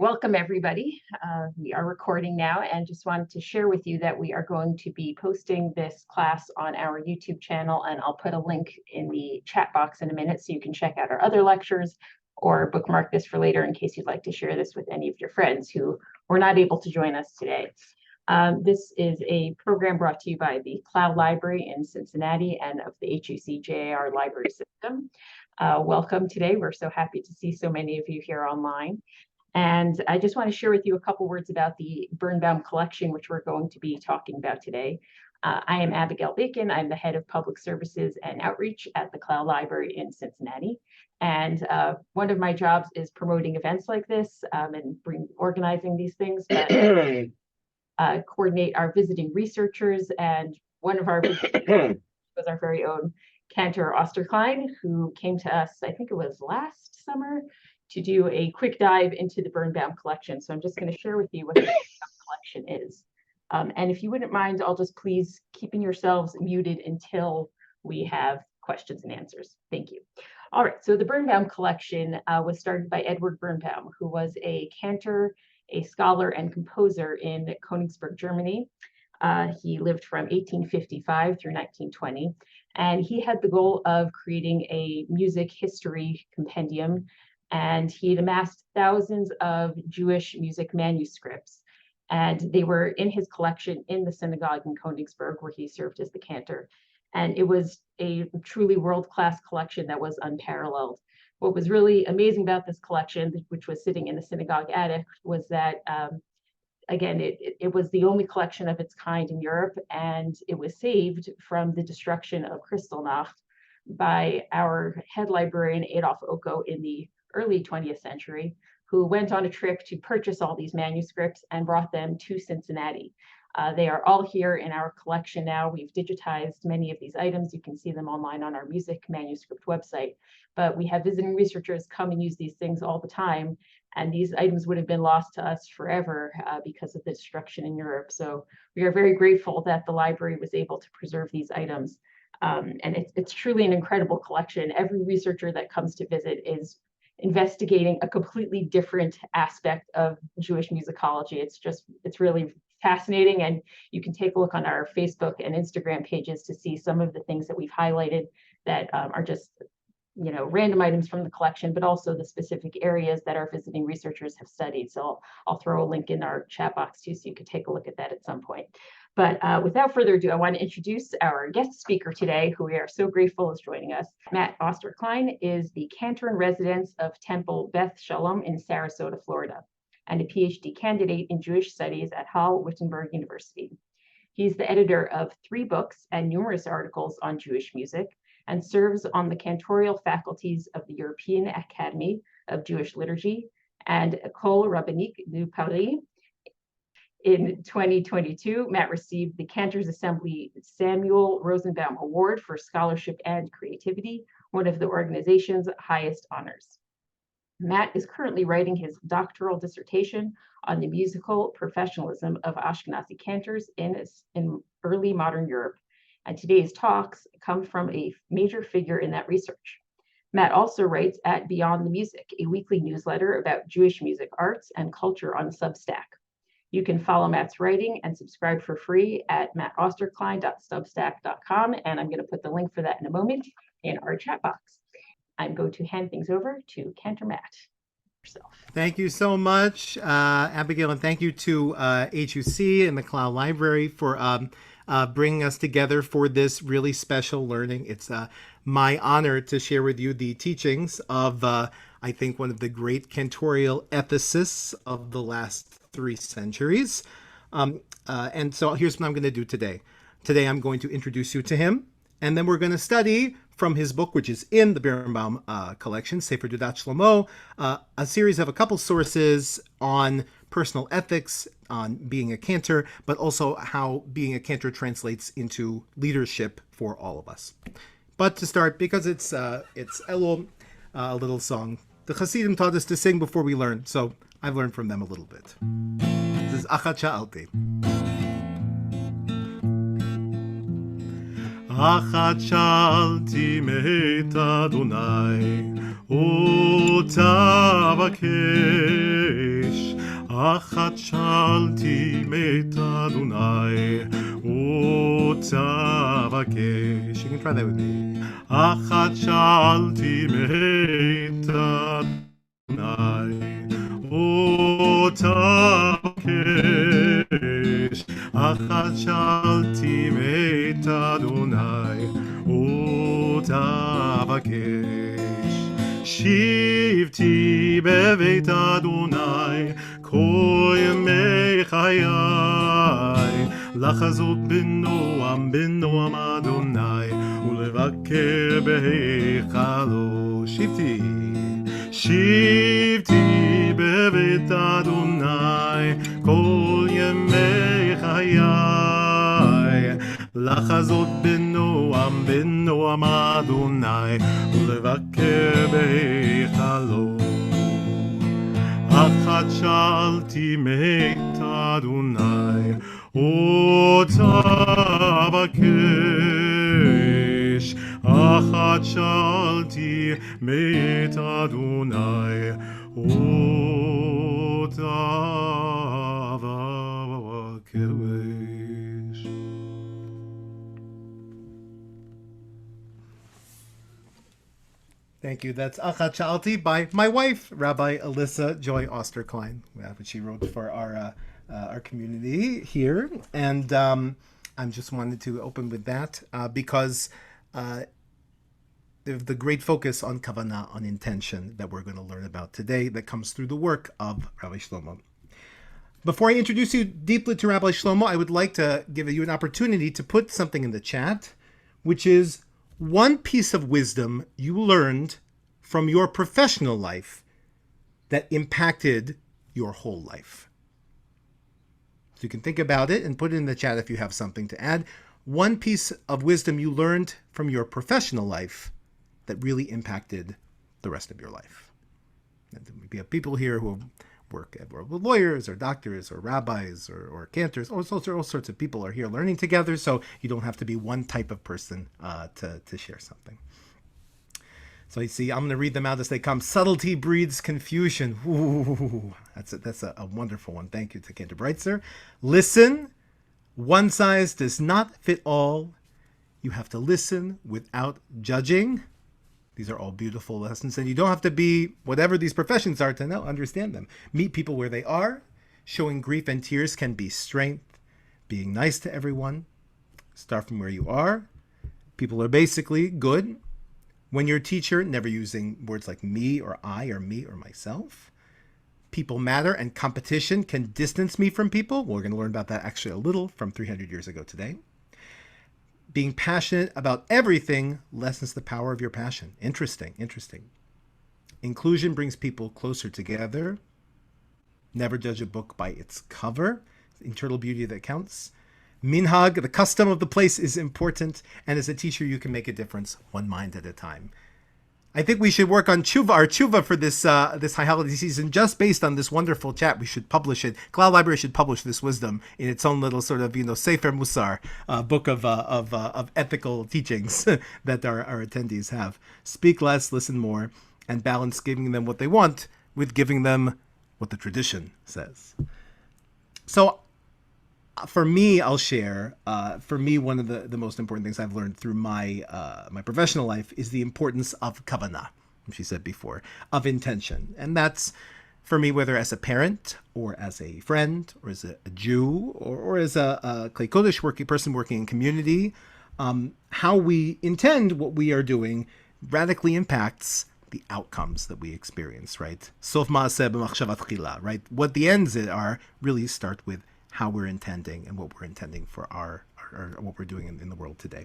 Welcome, everybody. We are recording now and just wanted to share with you that we are going to be posting this class on our YouTube channel, and I'll put a link in the chat box in a minute so you can check out our other lectures or bookmark this for later in case you'd like to share this with any of your friends who were not able to join us today. This is a program brought to you by the Cloud Library in Cincinnati and of the HUC-JIR library system. Welcome today. We're so happy to see so many of you here online. And I just want to share with you a couple words about the Birnbaum collection, which we're going to be talking about today. I am Abigail Bacon. I'm the head of public services and outreach at the Cloud Library in Cincinnati. And one of my jobs is promoting events like this and organizing these things, but coordinate our visiting researchers. And one of our visitors was our very own Cantor Austerklein, who came to us, I think it was last summer, to do a quick dive into the Birnbaum collection. So I'm just going to share with you what the Birnbaum collection is. And if you wouldn't mind, I'll just please keeping yourselves muted until we have questions and answers. Thank you. All right, so the Birnbaum collection was started by Edward Birnbaum, who was a cantor, a scholar, and composer in Königsberg, Germany. He lived from 1855 through 1920, and he had the goal of creating a music history compendium, and he had amassed thousands of Jewish music manuscripts, and they were in his collection in the synagogue in Königsberg, where he served as the cantor. And it was a truly world-class collection that was unparalleled. What was really amazing about this collection, which was sitting in the synagogue attic, was that again, it was the only collection of its kind in Europe, and it was saved from the destruction of Kristallnacht by our head librarian, Adolf Oko, in the early 20th century, who went on a trip to purchase all these manuscripts and brought them to Cincinnati. They are all here in our collection now. We've digitized many of these items. You can see them online on our music manuscript website, but we have visiting researchers come and use these things all the time. And these items would have been lost to us forever because of the destruction in Europe. So we are very grateful that the library was able to preserve these items. And it's truly an incredible collection. Every researcher that comes to visit is investigating a completely different aspect of Jewish musicology. It's really fascinating, and you can take a look on our Facebook and Instagram pages to see some of the things that we've highlighted that are just random items from the collection, but also the specific areas that our visiting researchers have studied. So I'll throw a link in our chat box too, so you could take a look at that at some point. But without further ado, I want to introduce our guest speaker today, who we are so grateful is joining us. Matt Austerklein is the cantor in residence of Temple Beth Shalom in Sarasota, Florida, and a PhD candidate in Jewish studies at Halle-Wittenberg University. He's the editor of 3 books and numerous articles on Jewish music, and serves on the cantorial faculties of the European Academy of Jewish Liturgy and École Rabbinique de Paris. In 2022, Matt received the Cantor's Assembly Samuel Rosenbaum Award for Scholarship and Creativity, one of the organization's highest honors. Matt is currently writing his doctoral dissertation on the musical professionalism of Ashkenazi cantors in early modern Europe. And today's talks come from a major figure in that research. Matt also writes at Beyond the Music, a weekly newsletter about Jewish music arts and culture on Substack. You can follow Matt's writing and subscribe for free at mattausterklein.substack.com, and I'm going to put the link for that in a moment in our chat box. I'm going to hand things over to Cantor Matt. Yourself. Thank you so much, Abigail, and thank you to HUC and the Cloud Library for bringing us together for this really special learning. It's my honor to share with you the teachings of, I think, one of the great cantorial ethicists of the last 3 centuries. And so here's what I'm going to do today. Today I'm going to introduce you to him, and then we're going to study from his book, which is in the Birnbaum collection, Sefer Teudat Shlomo, a series of a couple sources on personal ethics, on being a cantor, but also how being a cantor translates into leadership for all of us. But to start, because it's Elul, a little song. The Hasidim taught us to sing before we learn, so I've learned from them a little bit. This is Achat Sha'alti. אחת שאלתי מאת אדוני, אותה אבקש. אחת שאלתי מאת אדוני, אותה אבקש. You can try that with me. אחת שאלתי מאת אדוני, אותה אבקש. אחת שאלתי מאת אדוני, אותה אבקש. שבתי בבית אדוני כל ימי חיי, לחזות בנועם בנועם אדוני, ולבקר בהיכלו. שבתי בבית אדוני כל ימי חיי, לחזות בנועם בנועם אדוני, ולבקר בהיכלו. אחת שאלתי מאת אדוני, אותה אבקש. אחת שאלתי מאת אדוני, אותה אבקש. Thank you. That's Achat Sha'alti by my wife, Rabbi Alyssa Joy Austerklein, which she wrote for our community here. And I just wanted to open with that because the great focus on kavanah, on intention, that we're going to learn about today, that comes through the work of Rabbi Shlomo. Before I introduce you deeply to Rabbi Shlomo, I would like to give you an opportunity to put something in the chat, which is one piece of wisdom you learned from your professional life that impacted your whole life. So you can think about it and put it in the chat if you have something to add. One piece of wisdom you learned from your professional life that really impacted the rest of your life. And we have people here who work with lawyers or doctors or rabbis or cantors. All sorts of people are here learning together, so you don't have to be one type of person to share something. So you see, I'm going to read them out as they come. Subtlety breeds confusion. Ooh, that's a wonderful one. Thank you to Cantor Breitzer. Listen. One size does not fit all. You have to listen without judging. These are all beautiful lessons, and you don't have to be whatever these professions are to understand them. Meet people where they are. Showing grief and tears can be strength. Being nice to everyone. Start from where you are. People are basically good. When you're a teacher, never using words like me or I or me or myself. People matter, and competition can distance me from people. We're going to learn about that actually a little from 300 years ago today. Being passionate about everything lessens the power of your passion. Interesting. Inclusion brings people closer together. Never judge a book by its cover. Internal beauty that counts. Minhag, the custom of the place, is important. And as a teacher, you can make a difference one mind at a time. I think we should work on our tshuva for this high holiday season, just based on this wonderful chat. We should publish it. Cloud Library should publish this wisdom in its own little sort of, Sefer Musar, book of ethical teachings that our attendees have. Speak less, listen more, and balance giving them what they want with giving them what the tradition says. So, for me, I'll share. For me, one of the most important things I've learned through my professional life is the importance of kavanah, which she said before, of intention. And that's, for me, whether as a parent or as a friend or as a Jew or as a Klei Kodesh person working in community, how we intend what we are doing radically impacts the outcomes that we experience, right? Sof ma'aseh b'machshavat chila, right? What the ends are really start with how we're intending and what we're intending for our what we're doing in the world today.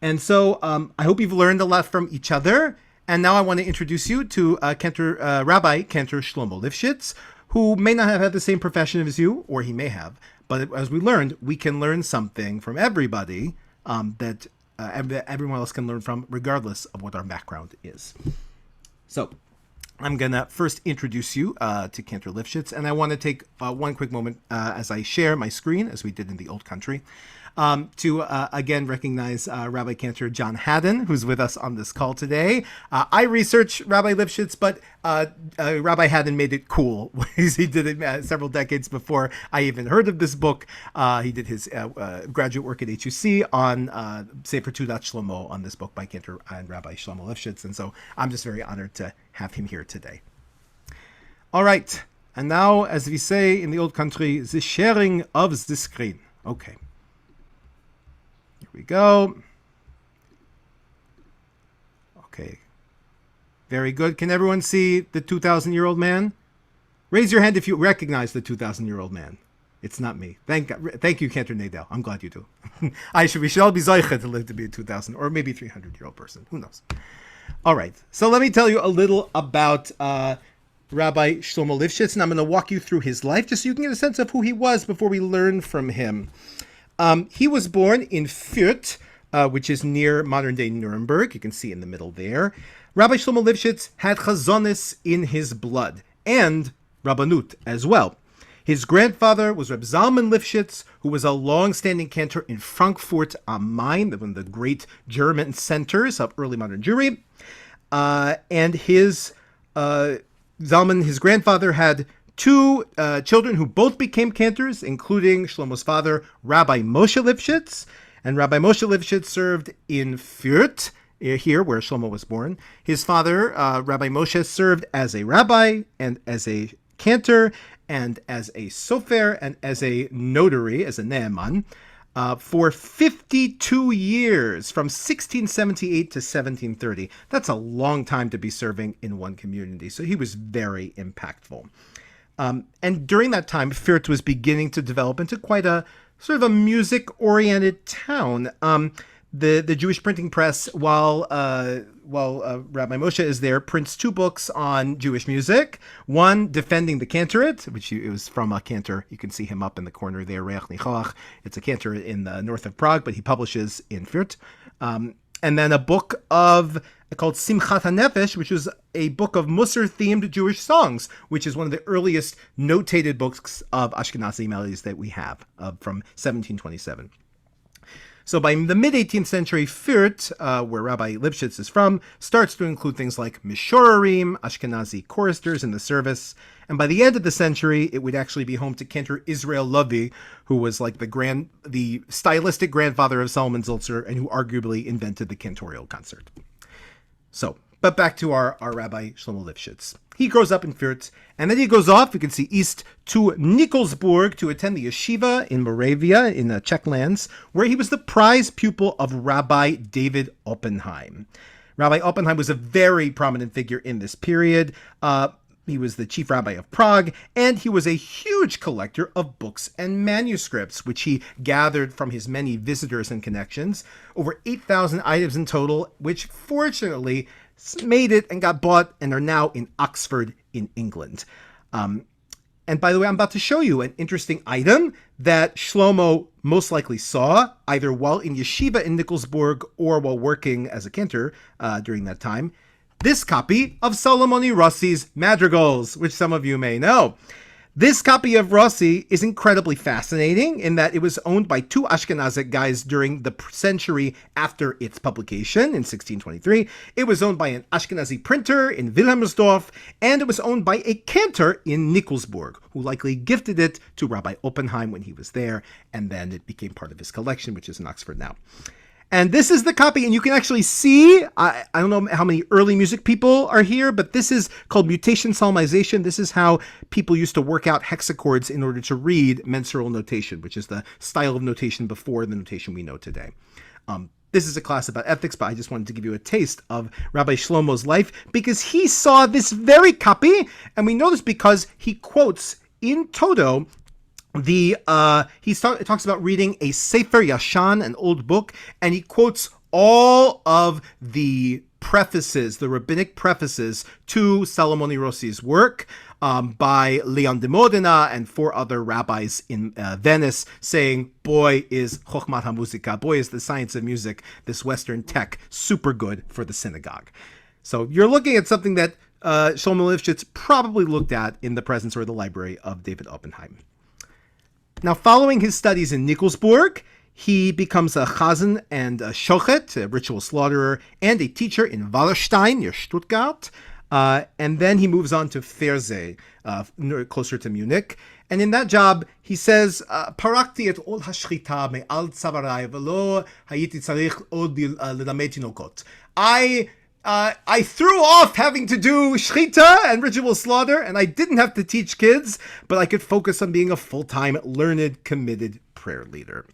And so I hope you've learned a lot from each other. And now I want to introduce you to Rabbi Cantor Shlomo Lipschitz, who may not have had the same profession as you, or he may have. But as we learned, we can learn something from everybody that everyone else can learn from, regardless of what our background is. So I'm going to first introduce you to Cantor Lipschitz, and I want to take one quick moment as I share my screen, as we did in the old country, to again recognize Rabbi Cantor John Haddon, who's with us on this call today. I researched Rabbi Lipschitz, but Rabbi Haddon made it cool. He did it several decades before I even heard of this book. He did his graduate work at HUC on Sefer Teudat Shlomo, on this book by Cantor and Rabbi Shlomo Lipschitz. And so I'm just very honored to have him here today. All right. And now, as we say in the old country, the sharing of the screen. Okay. Here we go. Okay. Very good. Can everyone see the 2,000-year-old man? Raise your hand if you recognize the 2,000-year-old man. It's not me. Thank you, Cantor Nadel. I'm glad you do. We should all be zoicha to live to be a 2,000 or maybe 300-year-old person. Who knows? All right. So let me tell you a little about Rabbi Shlomo Lipschitz, and I'm going to walk you through his life just so you can get a sense of who he was before we learn from him. He was born in Fürth, which is near modern-day Nuremberg. You can see in the middle there. Rabbi Shlomo Lipschitz had chazonis in his blood, and Rabbanut as well. His grandfather was Reb Zalman Lipschitz, who was a long-standing cantor in Frankfurt am Main, one of the great German centers of early modern Jewry. And his Zalman, his grandfather, had two children who both became cantors, including Shlomo's father, Rabbi Moshe Lipschitz. And Rabbi Moshe Lipschitz served in Fürth, here where Shlomo was born. His father, Rabbi Moshe, served as a rabbi and as a cantor and as a sofer and as a notary, as a ne'eman, for 52 years, from 1678 to 1730. That's a long time to be serving in one community. So he was very impactful. And during that time, Fürth was beginning to develop into quite a sort of a music-oriented town. The Jewish printing press, while Rabbi Moshe is there, prints two books on Jewish music. One, Defending the Cantorate, which it was from a cantor. You can see him up in the corner there, Reach Nichoach. It's a cantor in the north of Prague, but he publishes in Fürth. And then a book called Simchat HaNefesh, which was a book of Musar-themed Jewish songs, which is one of the earliest notated books of Ashkenazi melodies that we have from 1727. So by the mid-18th century, Fürth, where Rabbi Lipschitz is from, starts to include things like Mishorarim, Ashkenazi choristers in the service. And by the end of the century, it would actually be home to Cantor Israel Lovi, who was like the stylistic grandfather of Solomon Zilzer and who arguably invented the cantorial concert. So, but back to our Rabbi Shlomo Lipschitz. He grows up in Fürth, and then he goes off, you can see east, to Nikolsburg to attend the yeshiva in Moravia, in the Czech lands, where he was the prize pupil of Rabbi David Oppenheim. Rabbi Oppenheim was a very prominent figure in this period. He was the chief rabbi of Prague, and he was a huge collector of books and manuscripts, which he gathered from his many visitors and connections. Over 8,000 items in total, which fortunately made it and got bought and are now in Oxford in England. And by the way, I'm about to show you an interesting item that Shlomo most likely saw either while in yeshiva in Nikolsburg or while working as a cantor during that time. This copy of Solomoni Rossi's Madrigals, which some of you may know. This copy of Rossi is incredibly fascinating in that it was owned by two Ashkenazic guys during the century after its publication in 1623. It was owned by an Ashkenazi printer in Wilhelmsdorf, and it was owned by a cantor in Nikolsburg, who likely gifted it to Rabbi Oppenheim when he was there, and then it became part of his collection, which is in Oxford now. And this is the copy, and you can actually see, I don't know how many early music people are here, but this is called mutation solmization. This is how people used to work out hexachords in order to read mensural notation, which is the style of notation before the notation we know today. This is a class about ethics, but I just wanted to give you a taste of Rabbi Shlomo's life, because he saw this very copy, and we know this because he quotes in Toto he talks about reading a Sefer Yashan, an old book, and he quotes all of the prefaces, the rabbinic prefaces to Salomoni Rossi's work by Leon de Modena and four other rabbis in Venice, saying, boy, is Chochmat HaMuzika, boy, is the science of music, this Western tech, super good for the synagogue. So you're looking at something that Shlomo Lipschitz probably looked at in the presence or the library of David Oppenheim. Now, following his studies in Nikolsburg, He becomes a chazan and a shochet, a ritual slaughterer, and a teacher in Wallerstein near Stuttgart. And then he moves on to Ferse, closer to Munich. And in that job, he says, "Parakti et ol hashchita me'al tzavarai velo hayiti tzarich od ledamed tinokot." I threw off having to do shchita and ritual slaughter, and I didn't have to teach kids, but I could focus on being a full-time, learned, committed prayer leader.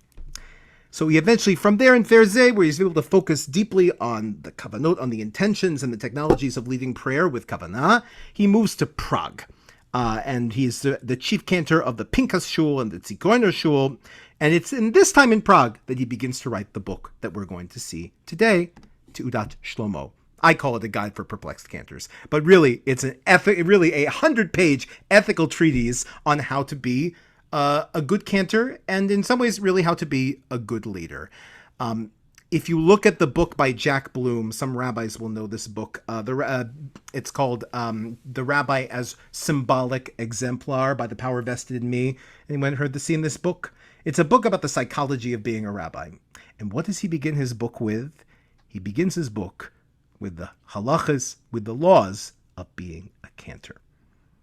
So he eventually, from there in Ferse, where he's able to focus deeply on the kavanot, on the intentions and the technologies of leading prayer with kavanah, he moves to Prague. And he's the chief cantor of the Pinkas Shul and the Zigeuner Shul. And it's in this time in Prague that he begins to write the book that we're going to see today, Teudat Shlomo. I call it a guide for perplexed cantors, but really it's really a 100-page ethical treatise on how to be a good cantor, and in some ways really how to be a good leader. If you look at the book by Jack Bloom, some rabbis will know this book. It's called The Rabbi as Symbolic Exemplar by the Power Vested in Me. Anyone heard seen this book? It's a book about the psychology of being a rabbi. And what does he begin his book with? He begins his book with the halachas, with the laws of being a cantor.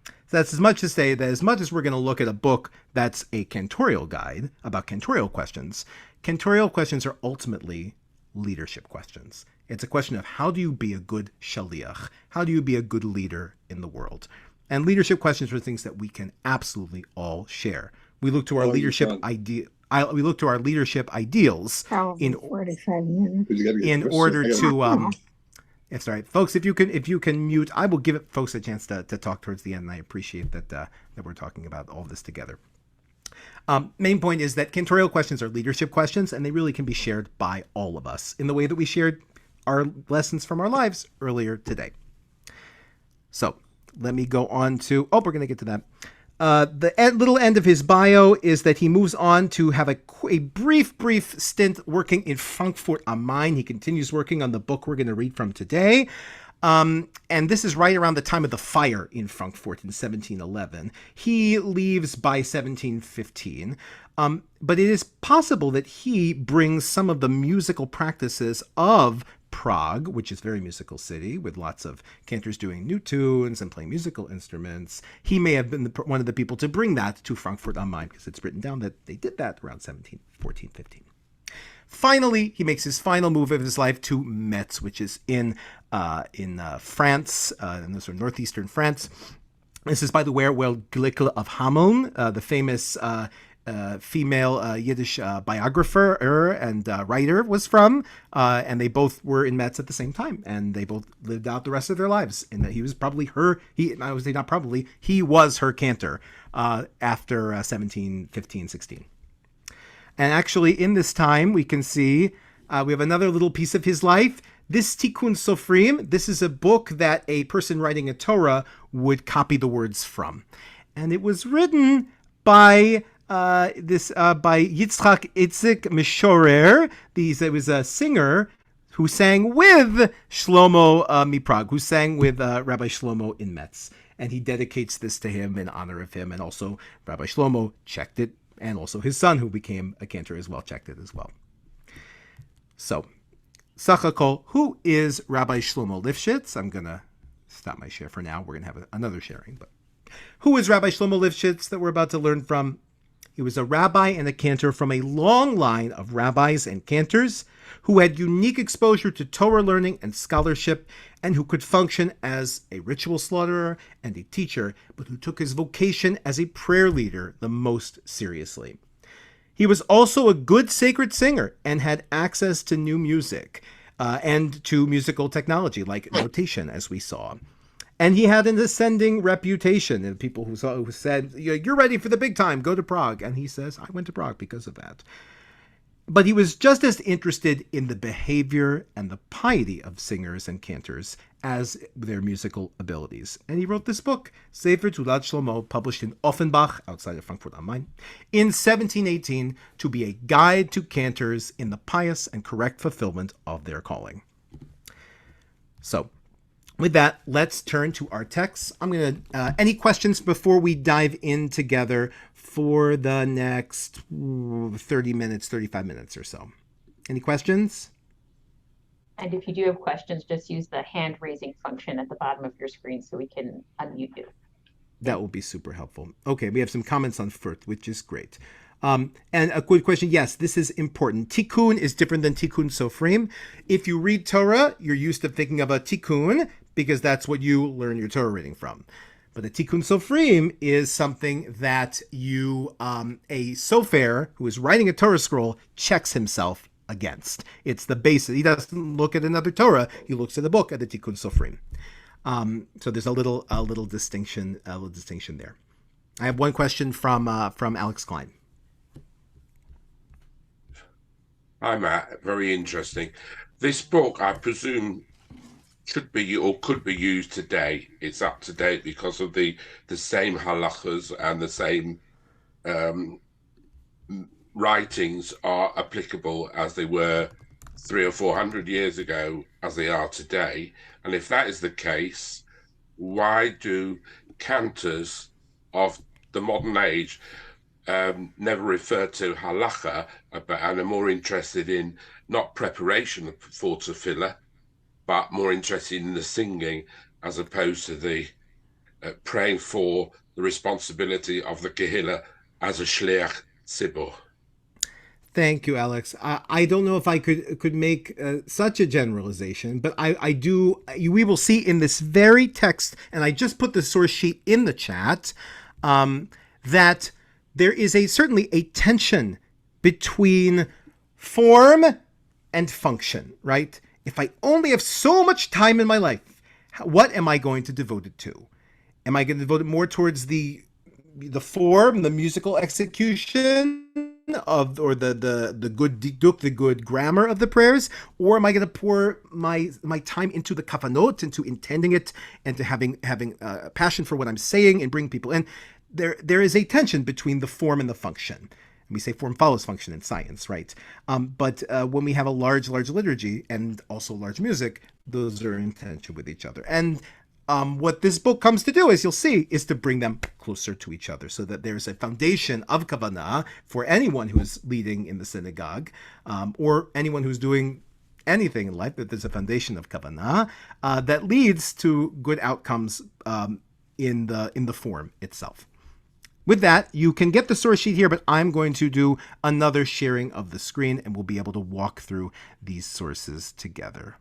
So that's as much to say that as much as we're going to look at a book that's a cantorial guide about cantorial questions are ultimately leadership questions. It's a question of how do you be a good shaliach? How do you be a good leader in the world? And leadership questions are things that we can absolutely all share. We look to our leadership we look to our leadership ideals in 45 minutes. in order to It's all right, folks. If you can mute, I will give folks a chance to talk towards the end. And I appreciate that we're talking about all this together. Main point is that cantorial questions are leadership questions, and they really can be shared by all of us in the way that we shared our lessons from our lives earlier today. So let me go on to. We're going to get to that. The little end of his bio is that he moves on to have a brief stint working in Frankfurt am Main. He continues working on the book we're going to read from today. And this is right around the time of the fire in Frankfurt in 1711. He leaves by 1715. But it is possible that he brings some of the musical practices of Prague, which is a very musical city with lots of cantors doing new tunes and playing musical instruments. He may have been one of the people to bring that to Frankfurt am Main, because it's written down that they did that around 1714, 15. Finally, he makes his final move of his life to Metz, which is in France, in sort of northeastern France. This is by the Glickel of Hameln, the famous female Yiddish biographer and writer was from, and they both were in Metz at the same time, and they both lived out the rest of their lives. And he was probably he was her cantor after 1715, 16. And actually, in this time, we can see we have another little piece of his life. This Tikkun Sofrim, this is a book that a person writing a Torah would copy the words from. And it was written by by Yitzchak Itzik Mishorer. It was a singer who sang with Shlomo Miprag, who sang with Rabbi Shlomo in Metz. And he dedicates this to him in honor of him. And also Rabbi Shlomo checked it. And also his son, who became a cantor as well, checked it as well. So, Sachakol, who is Rabbi Shlomo Lipschitz? I'm going to stop my share for now. We're going to have another sharing. But who is Rabbi Shlomo Lipschitz that we're about to learn from? He was a rabbi and a cantor from a long line of rabbis and cantors who had unique exposure to Torah learning and scholarship, and who could function as a ritual slaughterer and a teacher, but who took his vocation as a prayer leader the most seriously. He was also a good sacred singer and had access to new music and to musical technology like notation, as we saw. And he had an ascending reputation, and people who said, "You're ready for the big time, go to Prague." And he says, "I went to Prague because of that." But he was just as interested in the behavior and the piety of singers and cantors as their musical abilities. And he wrote this book, Sefer Teudat Shlomo, published in Offenbach, outside of Frankfurt am Main, in 1718, to be a guide to cantors in the pious and correct fulfillment of their calling. So, with that, let's turn to our text. I'm going to, any questions before we dive in together for the next 30 minutes, 35 minutes or so. Any questions? And if you do have questions, just use the hand raising function at the bottom of your screen so we can unmute you. That will be super helpful. Okay, we have some comments on Furt, which is great. And a good question. Yes, this is important. Tikkun is different than Tikkun Sofrim. If you read Torah, you're used to thinking of a Tikkun because that's what you learn your Torah reading from. But a Tikkun Sofrim is something that you, a sofer who is writing a Torah scroll, checks himself against. It's the basis. He doesn't look at another Torah. He looks at the book, at the Tikkun Sofrim. So there's a little distinction there. I have one question from Alex Klein. Hi, Matt. Very interesting. This book, I presume, should be or could be used today. It's up to date because of the same halachas and the same writings are applicable as they were 300 or 400 years ago as they are today. And if that is the case, why do cantors of the modern age never refer to halacha, and are more interested in not preparation for tefillah, but more interested in the singing as opposed to the praying for the responsibility of the kehillah as a shliach tzibur? Thank you, Alex. I don't know if I could make such a generalization, but I do. We will see in this very text, and I just put the source sheet in the chat, that there is certainly a tension between form and function, right? If I only have so much time in my life, what am I going to devote it to? Am I going to devote it more towards the form, the musical execution or the good guidebook, the good grammar of the prayers, or am I going to pour my time into the kavanot, into intending it, and to having a passion for what I'm saying and bring people in? There is a tension between the form and the function. And we say form follows function in science, right? But when we have a large liturgy and also large music, those are in tension with each other. And what this book comes to do, as you'll see, is to bring them closer to each other so that there's a foundation of kavanah for anyone who is leading in the synagogue, or anyone who's doing anything in life, that there's a foundation of kavanah that leads to good outcomes in the form itself. With that, you can get the source sheet here, but I'm going to do another sharing of the screen and we'll be able to walk through these sources together.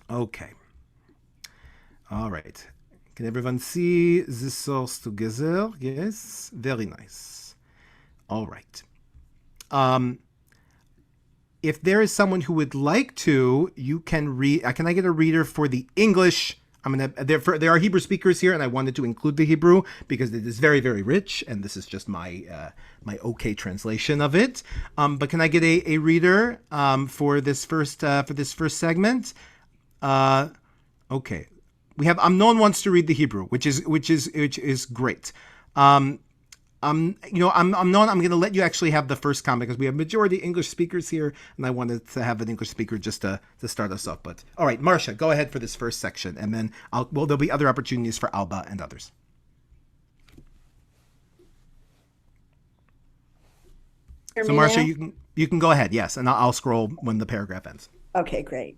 Okay. All right. Can everyone see the source together? Yes. Very nice. All right. If there is someone who would like to, you can read. Can I get a reader for the English? There are Hebrew speakers here, and I wanted to include the Hebrew because it is very, very rich, and this is just my okay translation of it. But can I get a reader for this first segment? Okay. We have Amnon wants to read the Hebrew, which is great. Amnon, I'm going to let you actually have the first comment because we have majority English speakers here, and I wanted to have an English speaker just to start us off. But all right, Marcia, go ahead for this first section, and then there'll be other opportunities for Alba and others. So Marcia, you can go ahead, yes, and I'll scroll when the paragraph ends. Okay, great.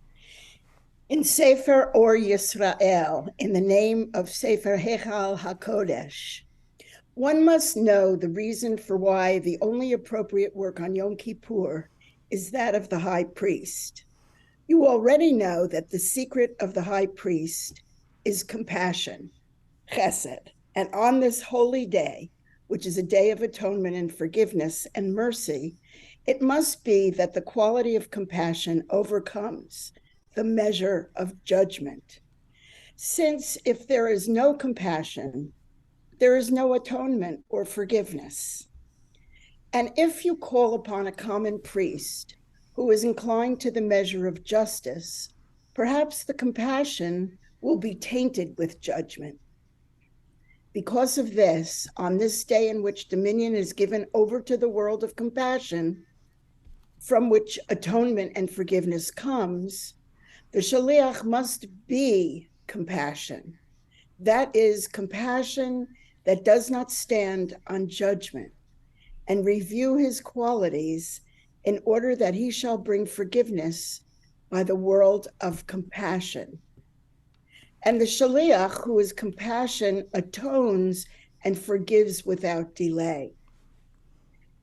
In Sefer Or Yisrael, in the name of Sefer Hechal HaKodesh, one must know the reason for why the only appropriate work on Yom Kippur is that of the high priest. You already know that the secret of the high priest is compassion, chesed, and on this holy day, which is a day of atonement and forgiveness and mercy, it must be that the quality of compassion overcomes the measure of judgment. Since if there is no compassion, there is no atonement or forgiveness. And if you call upon a common priest who is inclined to the measure of justice, perhaps the compassion will be tainted with judgment. Because of this, on this day in which dominion is given over to the world of compassion, from which atonement and forgiveness comes, the shaliach must be compassion. That is, compassion that does not stand on judgment, and review his qualities in order that he shall bring forgiveness by the world of compassion. And the shaliach, who is compassion, atones and forgives without delay.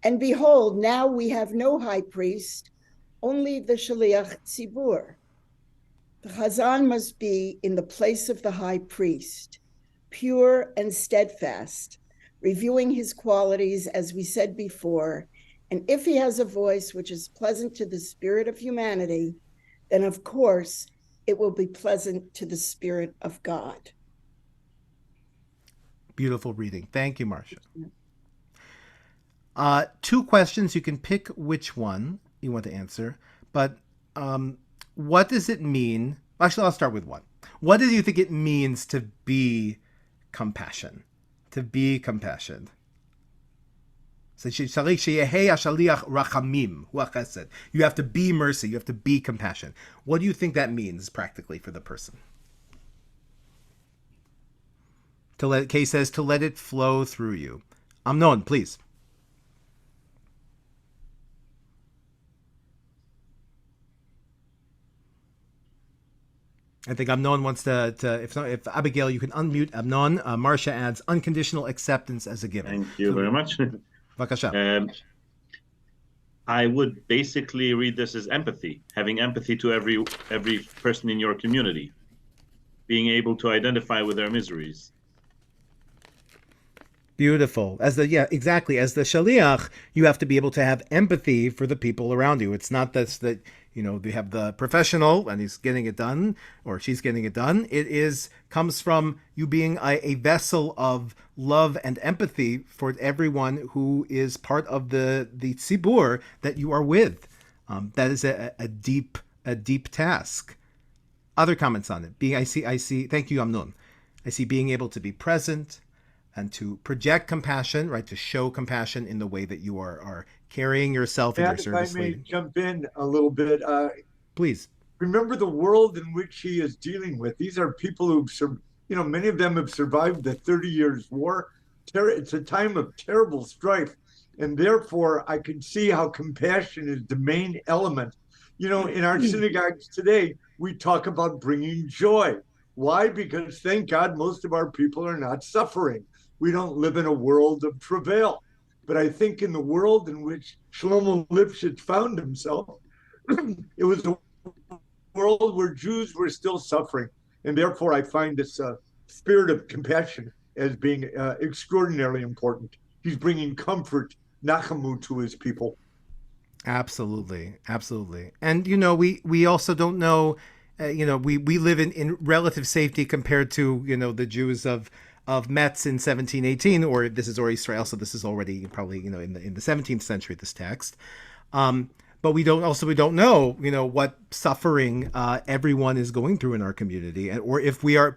And behold, now we have no high priest, only the shaliach tzibur. The chazan must be in the place of the high priest, pure and steadfast, reviewing his qualities, as we said before. And if he has a voice which is pleasant to the spirit of humanity, then of course it will be pleasant to the Spirit of God. Beautiful reading. Thank you, Marcia. 2 questions. You can pick which one you want to answer. But what does it mean? Actually, I'll start with one. What do you think it means to be compassion? To be compassion. So you have to be mercy. You have to be compassion. What do you think that means practically for the person? Kay says to let it flow through you. Amnon, please. I think Amnon wants to if Abigail, you can unmute Amnon. Marcia adds unconditional acceptance as a given. Thank you very much. I would basically read this as empathy, having empathy to every person in your community, being able to identify with their miseries. Beautiful. As the shaliach, you have to be able to have empathy for the people around you. It's not that you have the professional and he's getting it done or she's getting it done. It comes from you being a vessel of love and empathy for everyone who is part of the tzibur that you are with. That is a deep task. Other comments on it? I see. Thank you, Amnon. I see being able to be present and to project compassion, right? To show compassion in the way that you are carrying yourself in your service. If I may jump in a little bit. Please. Remember the world in which he is dealing with. These are people who, many of them have survived the 30 Years' War. It's a time of terrible strife. And therefore, I can see how compassion is the main element. In our synagogues today, we talk about bringing joy. Why? Because thank God, most of our people are not suffering. We don't live in a world of travail. But I think in the world in which Shlomo Lipschitz found himself, it was a world where Jews were still suffering. And therefore, I find this spirit of compassion as being extraordinarily important. He's bringing comfort, nachamu, to his people. Absolutely. And, we also don't know, we live in relative safety compared to, the Jews of Metz in 1718, or this is already Israel, so this is already probably, in the 17th century, this text. But we don't know, what suffering everyone is going through in our community, or if we are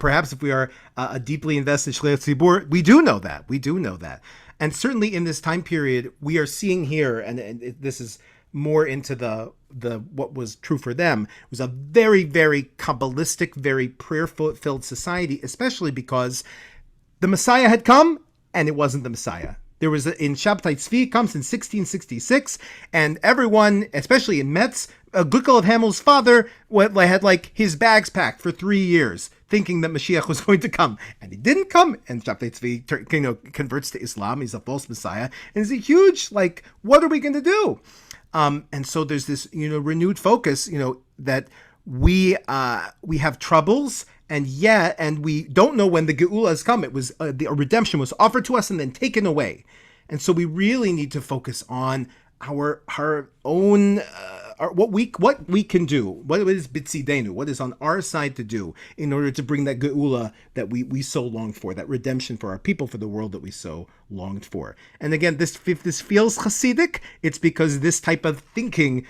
a deeply invested Shliach Tzibur, we do know that. And certainly in this time period, we are seeing here, and this is more into the what was true for them. It was a very, very Kabbalistic, very prayer-filled society, especially because the Messiah had come, and it wasn't the Messiah. There was in Shabtai Tzvi, comes in 1666, and everyone, especially in Metz, Guckel of Hamel's father had his bags packed for 3 years, thinking that Mashiach was going to come, and he didn't come. And Shabtai Tzvi, converts to Islam. He's a false Messiah, and it's a huge what are we going to do? And so there's this renewed focus, that we have troubles. And we don't know when the Geula has come. It was the redemption was offered to us and then taken away, and so we really need to focus on our own what we can do. What is bitzidenu? What is on our side to do in order to bring that Geula that we so long for, that redemption for our people, for the world that we so longed for. And again, if this feels Hasidic, it's because this type of thinking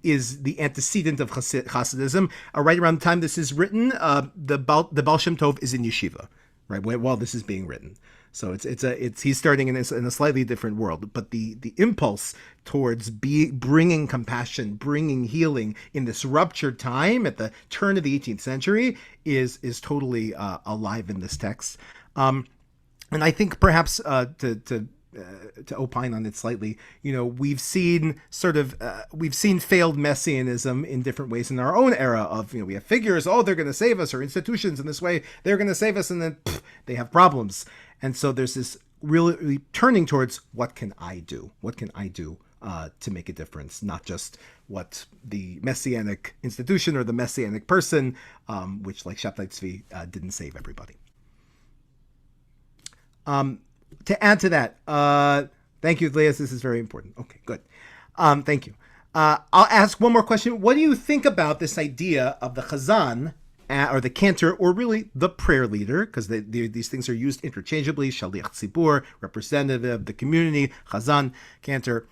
is the antecedent of Hasidism. Right around the time this is written, the Baal Shem Tov is in yeshiva, right, while this is being written. So he's starting in a slightly different world, but the impulse towards bringing compassion, bringing healing in this ruptured time at the turn of the 18th century is totally alive in this text. And I think perhaps to opine on it slightly, we've seen failed messianism in different ways in our own era of, we have figures, they're going to save us, or institutions in this way, they're going to save us, and then they have problems. And so there's this really turning towards what can I do? What can I do to make a difference? Not just what the messianic institution or the messianic person, which like Shabtai Tzvi didn't save everybody. To add to that, thank you, Leah. This is very important. Okay, good. Thank you. I'll ask one more question. What do you think about this idea of the chazan, or the cantor, or really the prayer leader, because these things are used interchangeably, shaliach tzibur, representative of the community, chazan, cantor.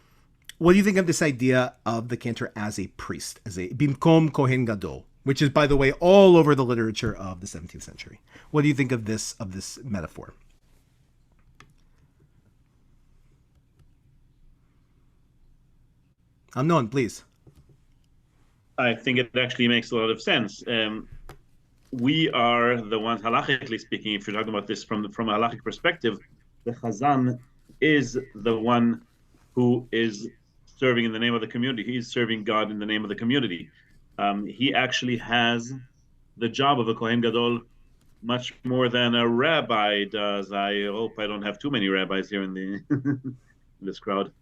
What do you think of this idea of the cantor as a priest, as a bimkom kohen gadol, which is, by the way, all over the literature of the 17th century? What do you think of this metaphor? Amnon, please. I think it actually makes a lot of sense. We are the ones, halachically speaking, if you're talking about this from a halachic perspective, the chazan is the one who is serving in the name of the community. He's serving God in the name of the community. He actually has the job of a Kohen Gadol much more than a rabbi does. I hope I don't have too many rabbis here in in this crowd.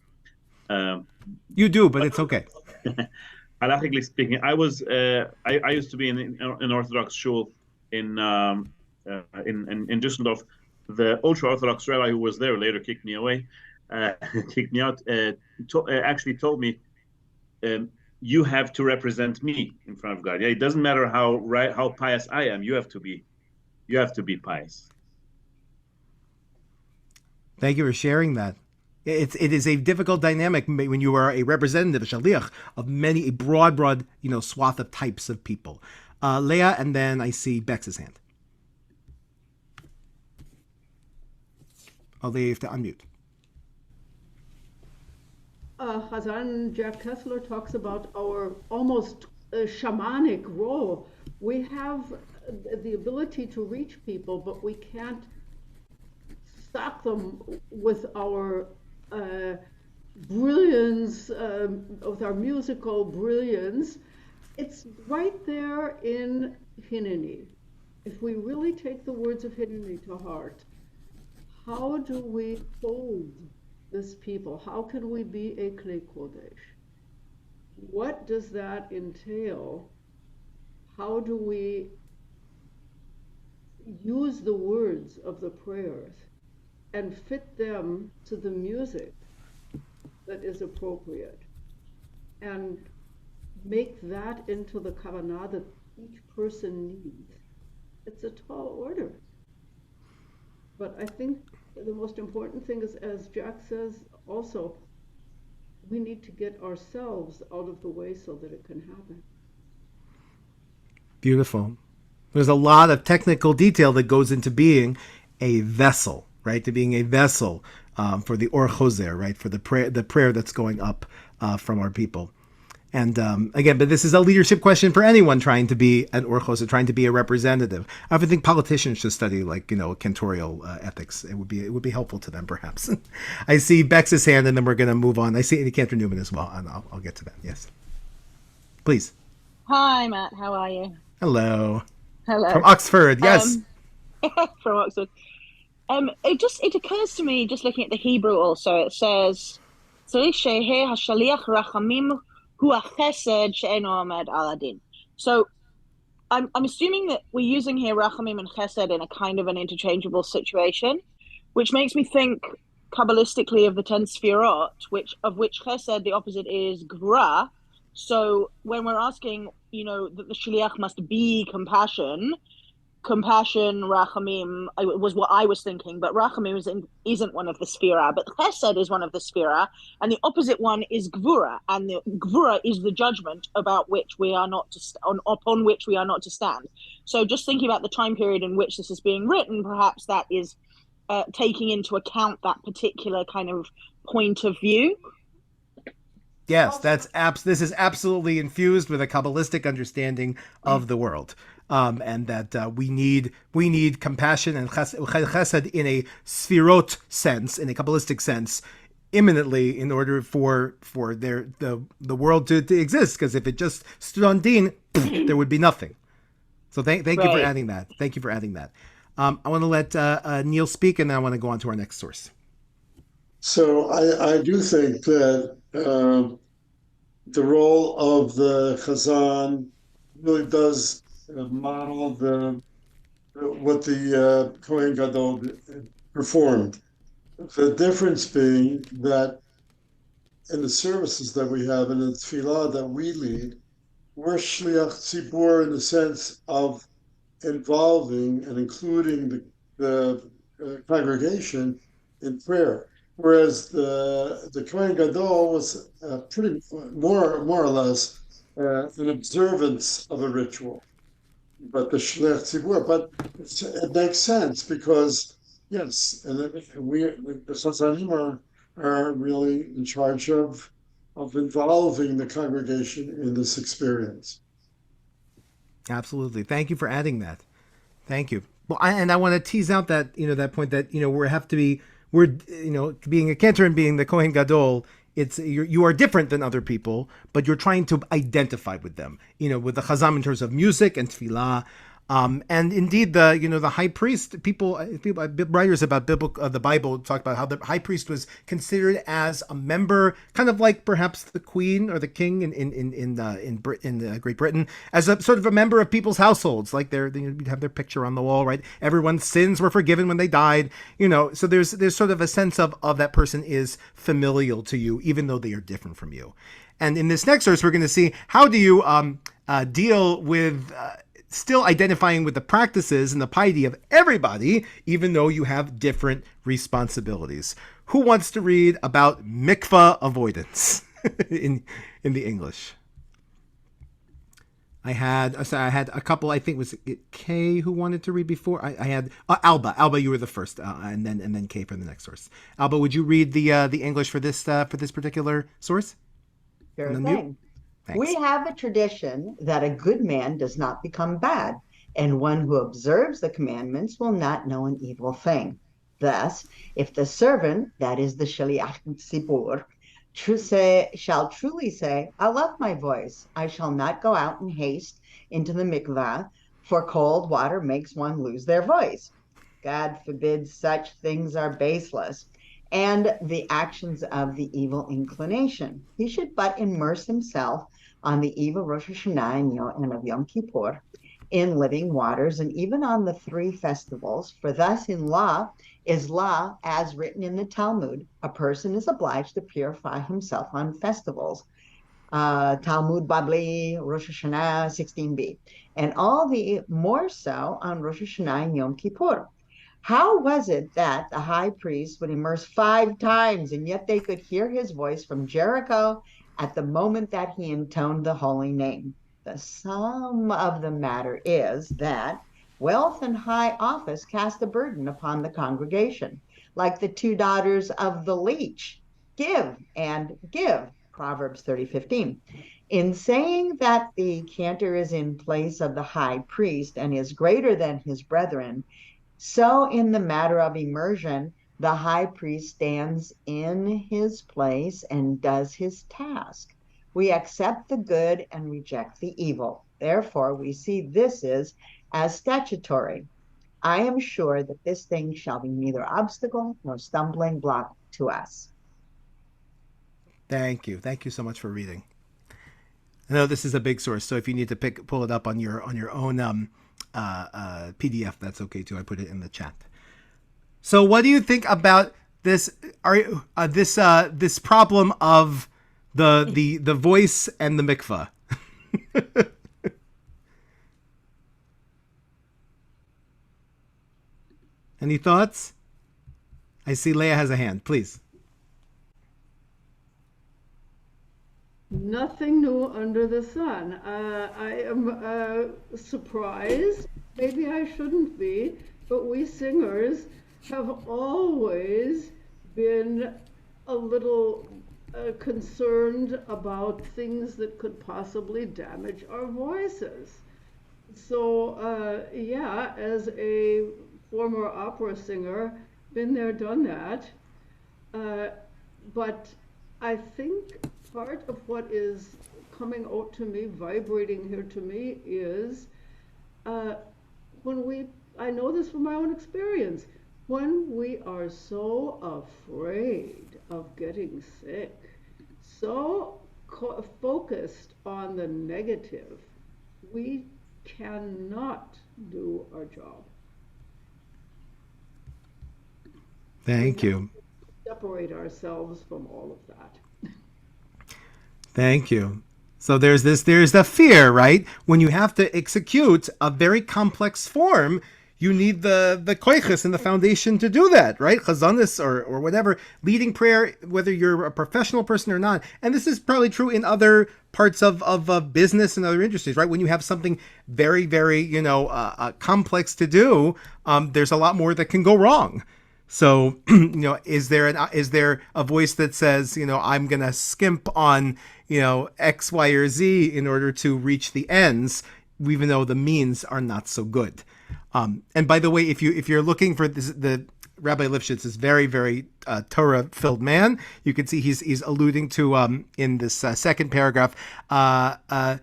You do, but it's okay. Halachically speaking, I used to be in an Orthodox shul in Düsseldorf. The ultra-Orthodox rabbi who was there later kicked me away, kicked me out. Actually told me, "You have to represent me in front of God. Yeah, it doesn't matter how pious I am. You have to be pious." Thank you for sharing that. It is a difficult dynamic when you are a representative, a shaliach, of a broad, swath of types of people. Leah, and then I see Bex's hand. Leah, you have to unmute. Chazan Jack Kessler talks about our almost shamanic role. We have the ability to reach people, but we can't stock them with our brilliance, with our musical brilliance. It's right there in Hineni. If we really take the words of Hineni to heart, how do we hold this people? How can we be a Klei Kodesh? What does that entail? How do we use the words of the prayers and fit them to the music that is appropriate, and make that into the kavanah that each person needs? It's a tall order. But I think the most important thing is, as Jack says, also, we need to get ourselves out of the way so that it can happen. Beautiful. There's a lot of technical detail that goes into being a vessel, right? To being a vessel for the Or Choser, right? For the prayer that's going up from our people. And again, but this is a leadership question for anyone trying to be an Or Choser, trying to be a representative. I often think politicians should study, cantorial ethics. It would be helpful to them, perhaps. I see Bex's hand, and then we're going to move on. I see Cantor Newman as well, and I'll get to that. Yes, please. Hi, Matt. How are you? Hello. Hello. From Oxford, yes. From Oxford. It occurs to me, just looking at the Hebrew also, it says, so I'm assuming that we're using here rachamim and chesed in a kind of an interchangeable situation, which makes me think Kabbalistically of the 10 sfirot, of which chesed, the opposite is gra. So when we're asking, that the shliach must be compassion, rachamim was what I was thinking, but rachamim isn't one of the sphira, but chesed is one of the sphira, and the opposite one is gvura, and the gvura is the judgment about which we are not upon which we are not to stand. So just thinking about the time period in which this is being written, perhaps that is taking into account that particular kind of point of view. Yes, this is absolutely infused with a Kabbalistic understanding of the world. and that we need compassion and chesed in a sfirot sense, in a Kabbalistic sense, imminently, in order for the world to exist. Because if it just stood on din, there would be nothing. So thank you for adding that. Thank you for adding that. I want to let Neil speak, and then I want to go on to our next source. So I do think that the role of the Chazan really does model what the Kohen Gadol performed. The difference being that in the services that we have and in the tefillah that we lead, we're shliach tzibur in the sense of involving and including the congregation in prayer, whereas the Kohen Gadol was pretty more or less an observance of a ritual, but the shliach tzibur. But it makes sense because yes, and the Chazanim are really in charge of involving the congregation in this experience. Absolutely. Thank you for adding that. Thank you. Well, I want to tease out that, that point that, being a cantor and being the Kohen Gadol, you are different than other people, but you're trying to identify with them, with the Chazam in terms of music and tefillah. And indeed, the high priest, people writers about the Bible talk about how the high priest was considered as a member, kind of like perhaps the queen or the king in Great Britain, as a sort of a member of people's households. Like you'd have their picture on the wall, right? Everyone's sins were forgiven when they died, So there's sort of a sense of that person is familial to you, even though they are different from you. And in this next verse, we're going to see how do you deal with still identifying with the practices and the piety of everybody, even though you have different responsibilities. Who wants to read about mikvah avoidance in the English? I had a couple. I think was it Kay who wanted to read before. I had Alba. Alba, you were the first, and then Kay for the next source. Alba, would you read the English for this particular source? Sure thing. Thanks. We have a tradition that a good man does not become bad, and one who observes the commandments will not know an evil thing. Thus, if the servant, that is the shliach tzibur, shall truly say, I love my voice, I shall not go out in haste into the mikvah, for cold water makes one lose their voice. God forbid such things are baseless, and the actions of the evil inclination. He should but immerse himself on the eve of Rosh Hashanah and of Yom Kippur in living waters, and even on the 3 festivals. For thus in law, as written in the Talmud, a person is obliged to purify himself on festivals. Talmud Babli, Rosh Hashanah 16b, and all the more so on Rosh Hashanah and Yom Kippur. How was it that the high priest would immerse 5 times, and yet they could hear his voice from Jericho at the moment that he intoned the holy name? The sum of the matter is that wealth and high office cast a burden upon the congregation, like the 2 daughters of the leech. Give and give, Proverbs 30:15. In saying that the cantor is in place of the high priest and is greater than his brethren, so in the matter of immersion, the high priest stands in his place and does his task. We accept the good and reject the evil. Therefore, we see this is as statutory. I am sure that this thing shall be neither obstacle nor stumbling block to us. Thank you. Thank you so much for reading. I know this is a big source, so if you need to pull it up on your own PDF, that's okay too. I put it in the chat. So, what do you think about this? This problem of the voice and the mikvah? Any thoughts? I see Leah has a hand. Please. Nothing new under the sun. I am surprised. Maybe I shouldn't be, but we singers have always been a little concerned about things that could possibly damage our voices. So yeah, as a former opera singer, been there, done that. But I think part of what is coming out to me, vibrating here to me, is uh, when we, I know this from my own experience, when we are so afraid of getting sick, so focused on the negative, we cannot do our job. Thank you. Separate ourselves from all of that. Thank you. So there's the fear, right? When you have to execute a very complex form, you need the koiches and the foundation to do that, right? Chazanis or whatever, leading prayer, whether you're a professional person or not. And this is probably true in other parts of business and other industries, right? When you have something very, very, complex to do, there's a lot more that can go wrong. So, is there a voice that says, I'm going to skimp on, X, Y, or Z in order to reach the ends, even though the means are not so good. And by the way, if you're looking for this, the Rabbi Lipschitz is very, very Torah-filled man. You can see he's alluding to in this second paragraph. What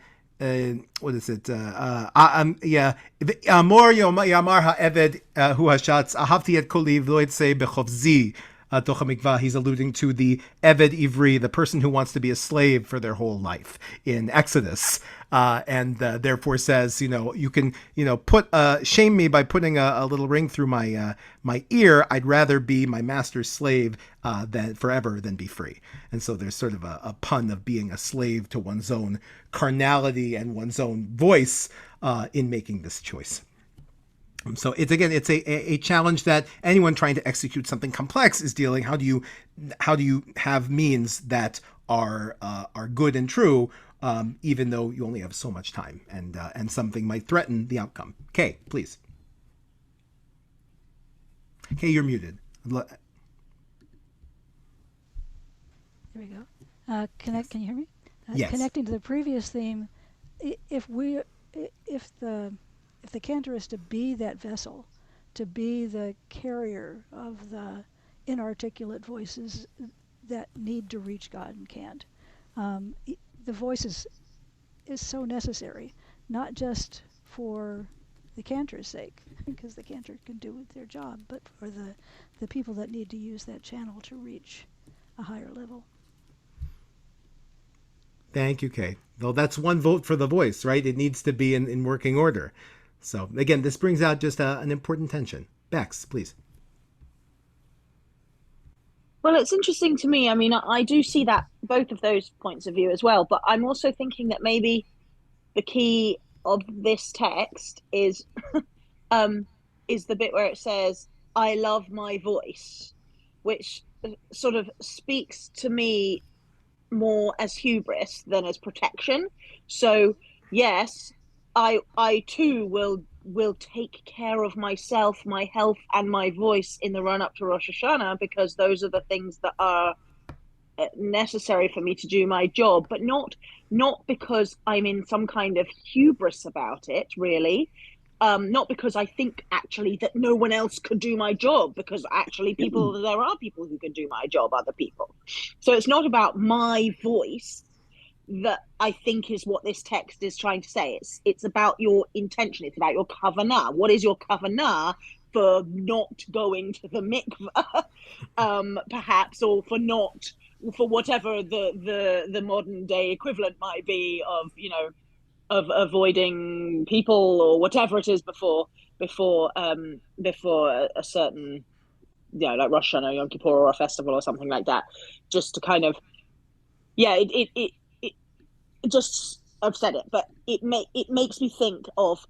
is it? Yeah. Amor yamar ha'eved hu hashatz ahavti et koli v'lo etzeh bechovzi toch mikvah. He's alluding to the Eved Ivri, the person who wants to be a slave for their whole life in Exodus, and therefore says, you can, put shame me by putting a little ring through my ear. I'd rather be my master's slave than forever than be free. And so there's sort of a pun of being a slave to one's own carnality and one's own voice in making this choice. So it's a challenge that anyone trying to execute something complex is dealing. How do you have means that are good and true, even though you only have so much time, and something might threaten the outcome. Kay, please. Kay, you're muted. There we go. Can you hear me? Yes. Connecting to the previous theme, if the cantor is to be that vessel, to be the carrier of the inarticulate voices that need to reach God and can't, the voice is so necessary, not just for the cantor's sake, because the cantor can do their job, but for the people that need to use that channel to reach a higher level. Thank you, Kay. Well, that's one vote for the voice, right? It needs to be in working order. So again, this brings out just an important tension. Bex, please. Well, it's interesting to me. I mean, I do see that both of those points of view as well, but I'm also thinking that maybe the key of this text is the bit where it says, "I love my voice," which sort of speaks to me more as hubris than as protection. So yes, I too will take care of myself, my health, and my voice in the run up to Rosh Hashanah, because those are the things that are necessary for me to do my job, but not because I'm in some kind of hubris about it, really. Not because I think actually that no one else could do my job, because actually there are people who can do my job, other people. So it's not about my voice that I think is what this text is trying to say. It's about your intention. It's about your kavanah. What is your kavanah for not going to the mikvah, perhaps, or for whatever the modern day equivalent might be of, of avoiding people or whatever it is before a certain, like Rosh Hashanah, Yom Kippur, or a festival or something like that, just to kind of, it just, I've said it, but it makes me think of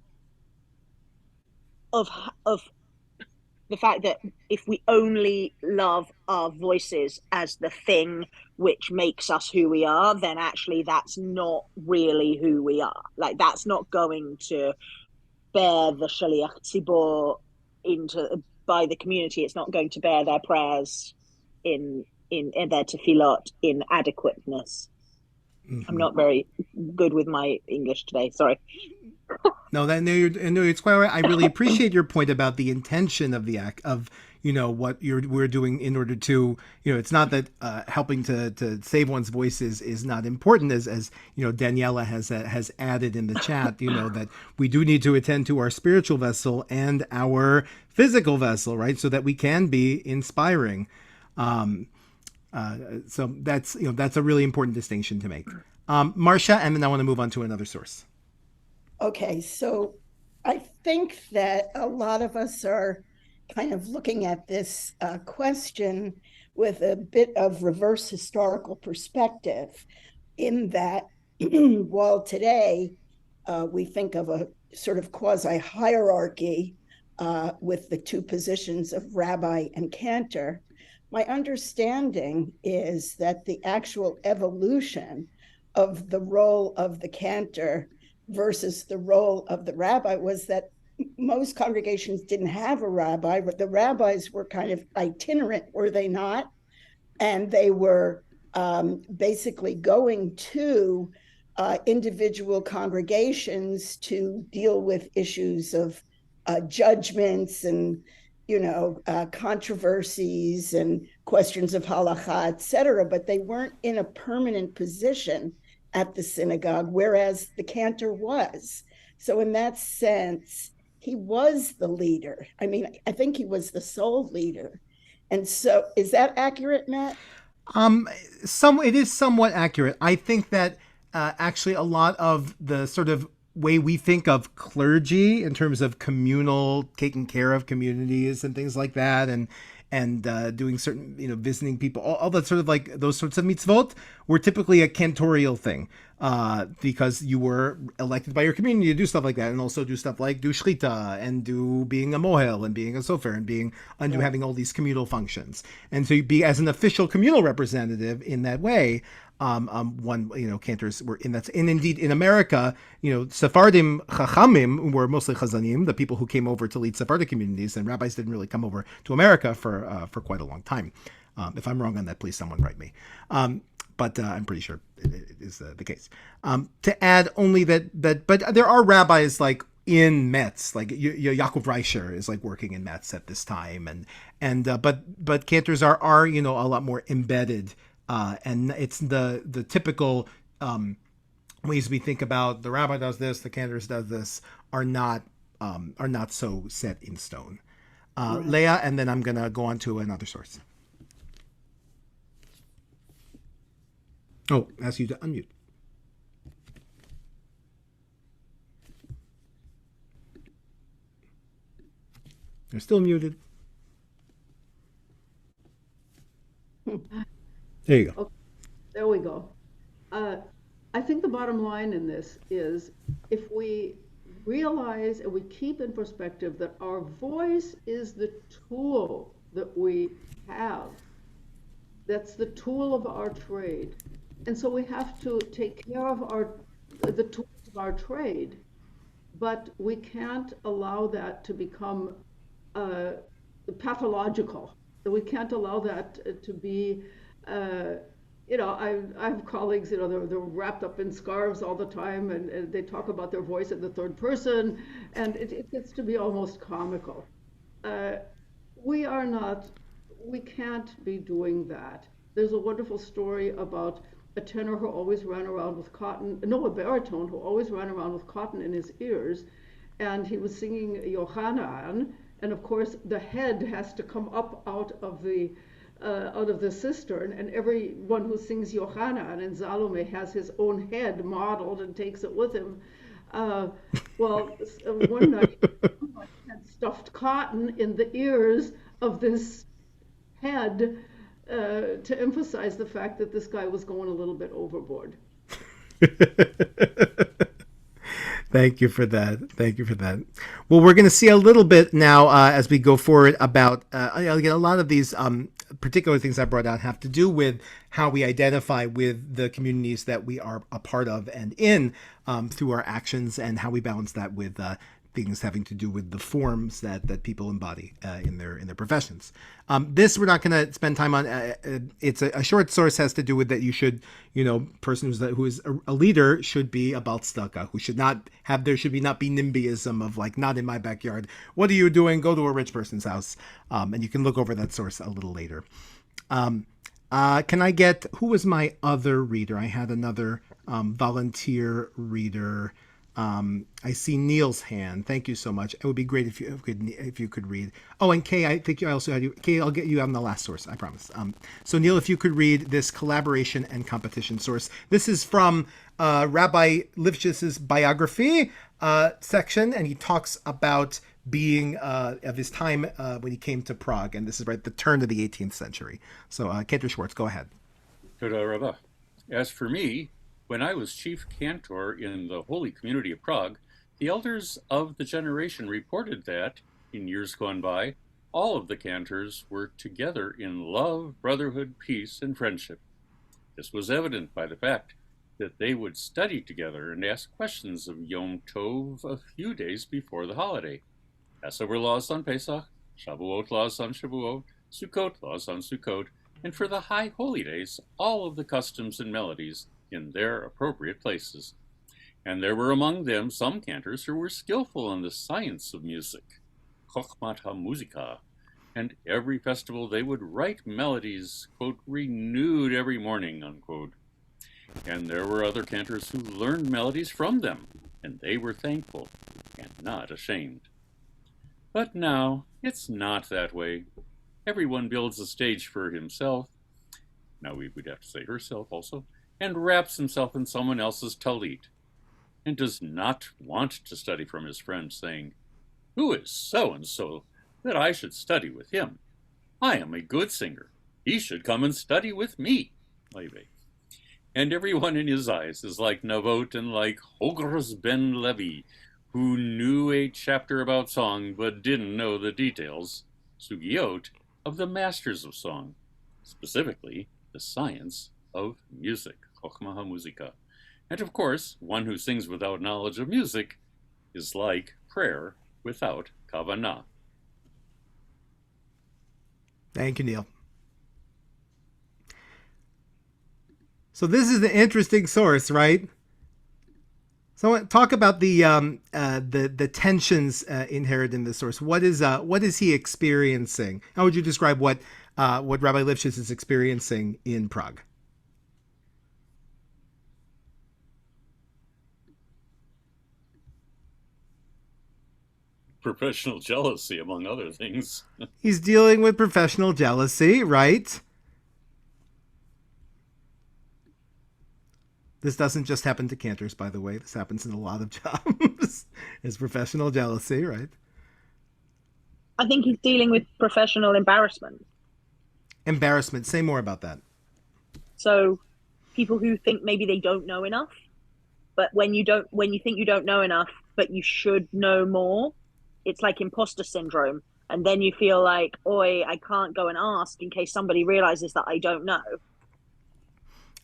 the fact that if we only love our voices as the thing which makes us who we are, then actually that's not really who we are. Like, that's not going to bear the shaliach tzibor by the community. It's not going to bear their prayers in their tefillot in adequateness. Mm-hmm. I'm not very good with my English today. Sorry. No, it's quite all right. I really appreciate your point about the intention of the act of, what we're doing in order to, it's not that helping to save one's voice is not important, as Daniela has added in the chat, that we do need to attend to our spiritual vessel and our physical vessel, right, so that we can be inspiring. So that's a really important distinction to make. Marcia, and then I want to move on to another source. Okay, so I think that a lot of us are kind of looking at this question with a bit of reverse historical perspective, in that while today we think of a sort of quasi-hierarchy with the two positions of rabbi and cantor, my understanding is that the actual evolution of the role of the cantor versus the role of the rabbi was that most congregations didn't have a rabbi, but the rabbis were kind of itinerant, were they not? And they were basically going to individual congregations to deal with issues of judgments and controversies and questions of halakha, et cetera, but they weren't in a permanent position at the synagogue, whereas the cantor was. So in that sense, he was the leader. I mean, I think he was the sole leader. And so is that accurate, Matt? It is somewhat accurate. I think that actually a lot of the sort of way we think of clergy in terms of communal, taking care of communities and things like that, and doing certain, visiting people, all that sort of like those sorts of mitzvot were typically a cantorial thing, because you were elected by your community to do stuff like that, and also do stuff like do shchita and do being a mohel and being a sofer and being having all these communal functions. And so you be as an official communal representative in that way. Cantors were in that, and indeed in America, Sephardim Chachamim were mostly Chazanim, the people who came over to lead Sephardic communities, and rabbis didn't really come over to America for quite a long time. If I'm wrong on that, please someone write me. But I'm pretty sure it is the case. To add only that, but there are rabbis like in Metz, like Yaakov Reicher is like working in Metz at this time, but cantors are a lot more embedded. And it's the typical ways we think about the rabbi does this, the cantor does this, are not so set in stone. Leah, and then I'm going to go on to another source. Oh, ask you to unmute. You're still muted. There you go. Okay, there we go. I think the bottom line in this is, if we realize and we keep in perspective that our voice is the tool that we have, that's the tool of our trade. And so we have to take care of the tools of our trade, but we can't allow that to become pathological. We can't allow that to be I have colleagues, they're wrapped up in scarves all the time, and they talk about their voice in the third person, and it gets to be almost comical. We can't be doing that. There's a wonderful story about a tenor who always ran around with a baritone who always ran around with cotton in his ears, and he was singing Yohanan, and of course the head has to come up out of the cistern, and everyone who sings Yohanan and Salome has his own head modeled and takes it with him. One night someone had stuffed cotton in the ears of this head to emphasize the fact that this guy was going a little bit overboard. Thank you for that. Well, we're going to see a little bit now as we go forward about, again, a lot of these particular things I brought out have to do with how we identify with the communities that we are a part of and in through our actions, and how we balance that with things having to do with the forms that people embody in their professions. This we're not going to spend time on. It's a short source, has to do with that you should, person who is a leader should be a baltzedakah, who should not have, there should not be NIMBYism of like, not in my backyard. What are you doing? Go to a rich person's house. And you can look over that source a little later. Can I get, who was my other reader? I had another volunteer reader. I see Neil's hand. Thank you so much. It would be great if you could read. Oh, and Kay, I think I also had you. Kay, I'll get you on the last source, I promise. So Neil, if you could read this collaboration and competition source. This is from Rabbi Lipschitz's biography section, and he talks about being of his time when he came to Prague, and this is right at the turn of the 18th century. So Cantor Schwartz, go ahead. Toda Rabba. As for me, when I was chief cantor in the Holy Community of Prague, the elders of the generation reported that, in years gone by, all of the cantors were together in love, brotherhood, peace, and friendship. This was evident by the fact that they would study together and ask questions of Yom Tov a few days before the holiday. Passover laws on Pesach, Shavuot laws on Shavuot, Sukkot laws on Sukkot, and for the high holy days, all of the customs and melodies in their appropriate places. And there were among them some cantors who were skillful in the science of music, Chochmat HaMuzika, and every festival they would write melodies, quote, renewed every morning, unquote. And there were other cantors who learned melodies from them, and they were thankful and not ashamed. But now, it's not that way. Everyone builds a stage for himself. Now we would have to say herself also, and wraps himself in someone else's talit, and does not want to study from his friend, saying, "Who is so-and-so that I should study with him? I am a good singer. He should come and study with me." And everyone in his eyes is like Navot and like Hogros ben Levi, who knew a chapter about song but didn't know the details, sugiot, of the masters of song, specifically the science of music, Chochma HaMuzika. And of course, one who sings without knowledge of music is like prayer without kavanah. Thank you, Neil. So this is the interesting source, right? So talk about the tensions inherent in this source. What is he experiencing? How would you describe what Rabbi Lipschitz is experiencing in Prague? Professional jealousy, among other things. He's dealing with professional jealousy, right? This doesn't just happen to cantors, by the way. This happens in a lot of jobs. It's professional jealousy, right? I think he's dealing with professional embarrassment. Embarrassment. Say more about that. So people who think maybe they don't know enough, but when you think you don't know enough, but you should know more, it's like imposter syndrome. And then you feel like, oi, I can't go and ask in case somebody realizes that I don't know.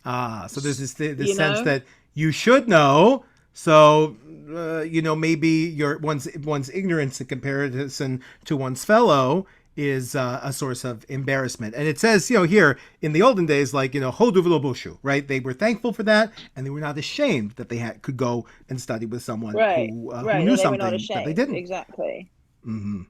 So there's this sense that you should know. So, maybe one's ignorance in comparison to one's fellow is a source of embarrassment. And it says, here in the olden days, like, hodu v'lo boshu, right? They were thankful for that, and they were not ashamed that they could go and study with someone who knew something that they didn't. Exactly. Mm-hmm.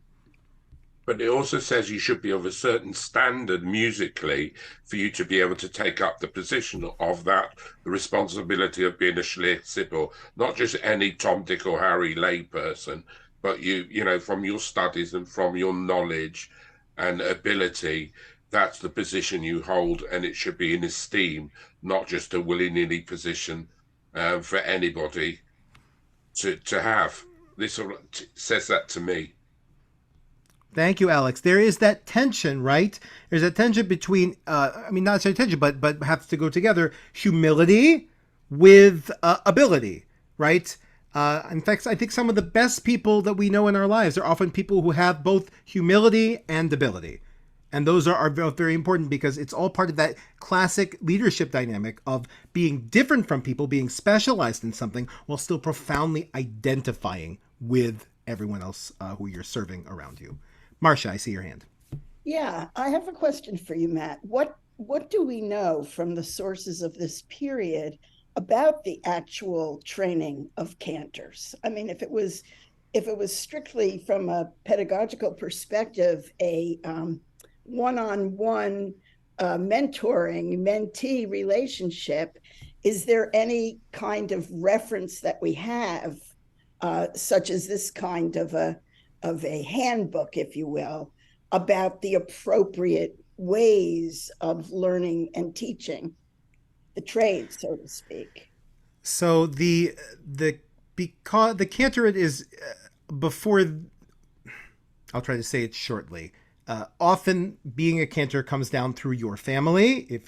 But it also says you should be of a certain standard musically for you to be able to take up the position of that, the responsibility of being a shliach tzibur, not just any Tom, Dick, or Harry lay person, but you from your studies and from your knowledge and ability, that's the position you hold, and it should be in esteem, not just a willy-nilly position for anybody to have. This says that to me. Thank you, Alex. There is that tension, right? There's a tension between, not necessarily tension, but have to go together, humility with ability, right? In fact, I think some of the best people that we know in our lives are often people who have both humility and ability. And those are both very important because it's all part of that classic leadership dynamic of being different from people, being specialized in something while still profoundly identifying with everyone else who you're serving around you. Marcia, I see your hand. Yeah, I have a question for you, Matt. What do we know from the sources of this period about the actual training of cantors? I mean, if it was strictly from a pedagogical perspective, a one-on-one mentoring mentee relationship, is there any kind of reference that we have, such as this kind of a handbook, if you will, about the appropriate ways of learning and teaching the trade, so to speak? So because the cantor is before, I'll try to say it shortly. Often being a cantor comes down through your family.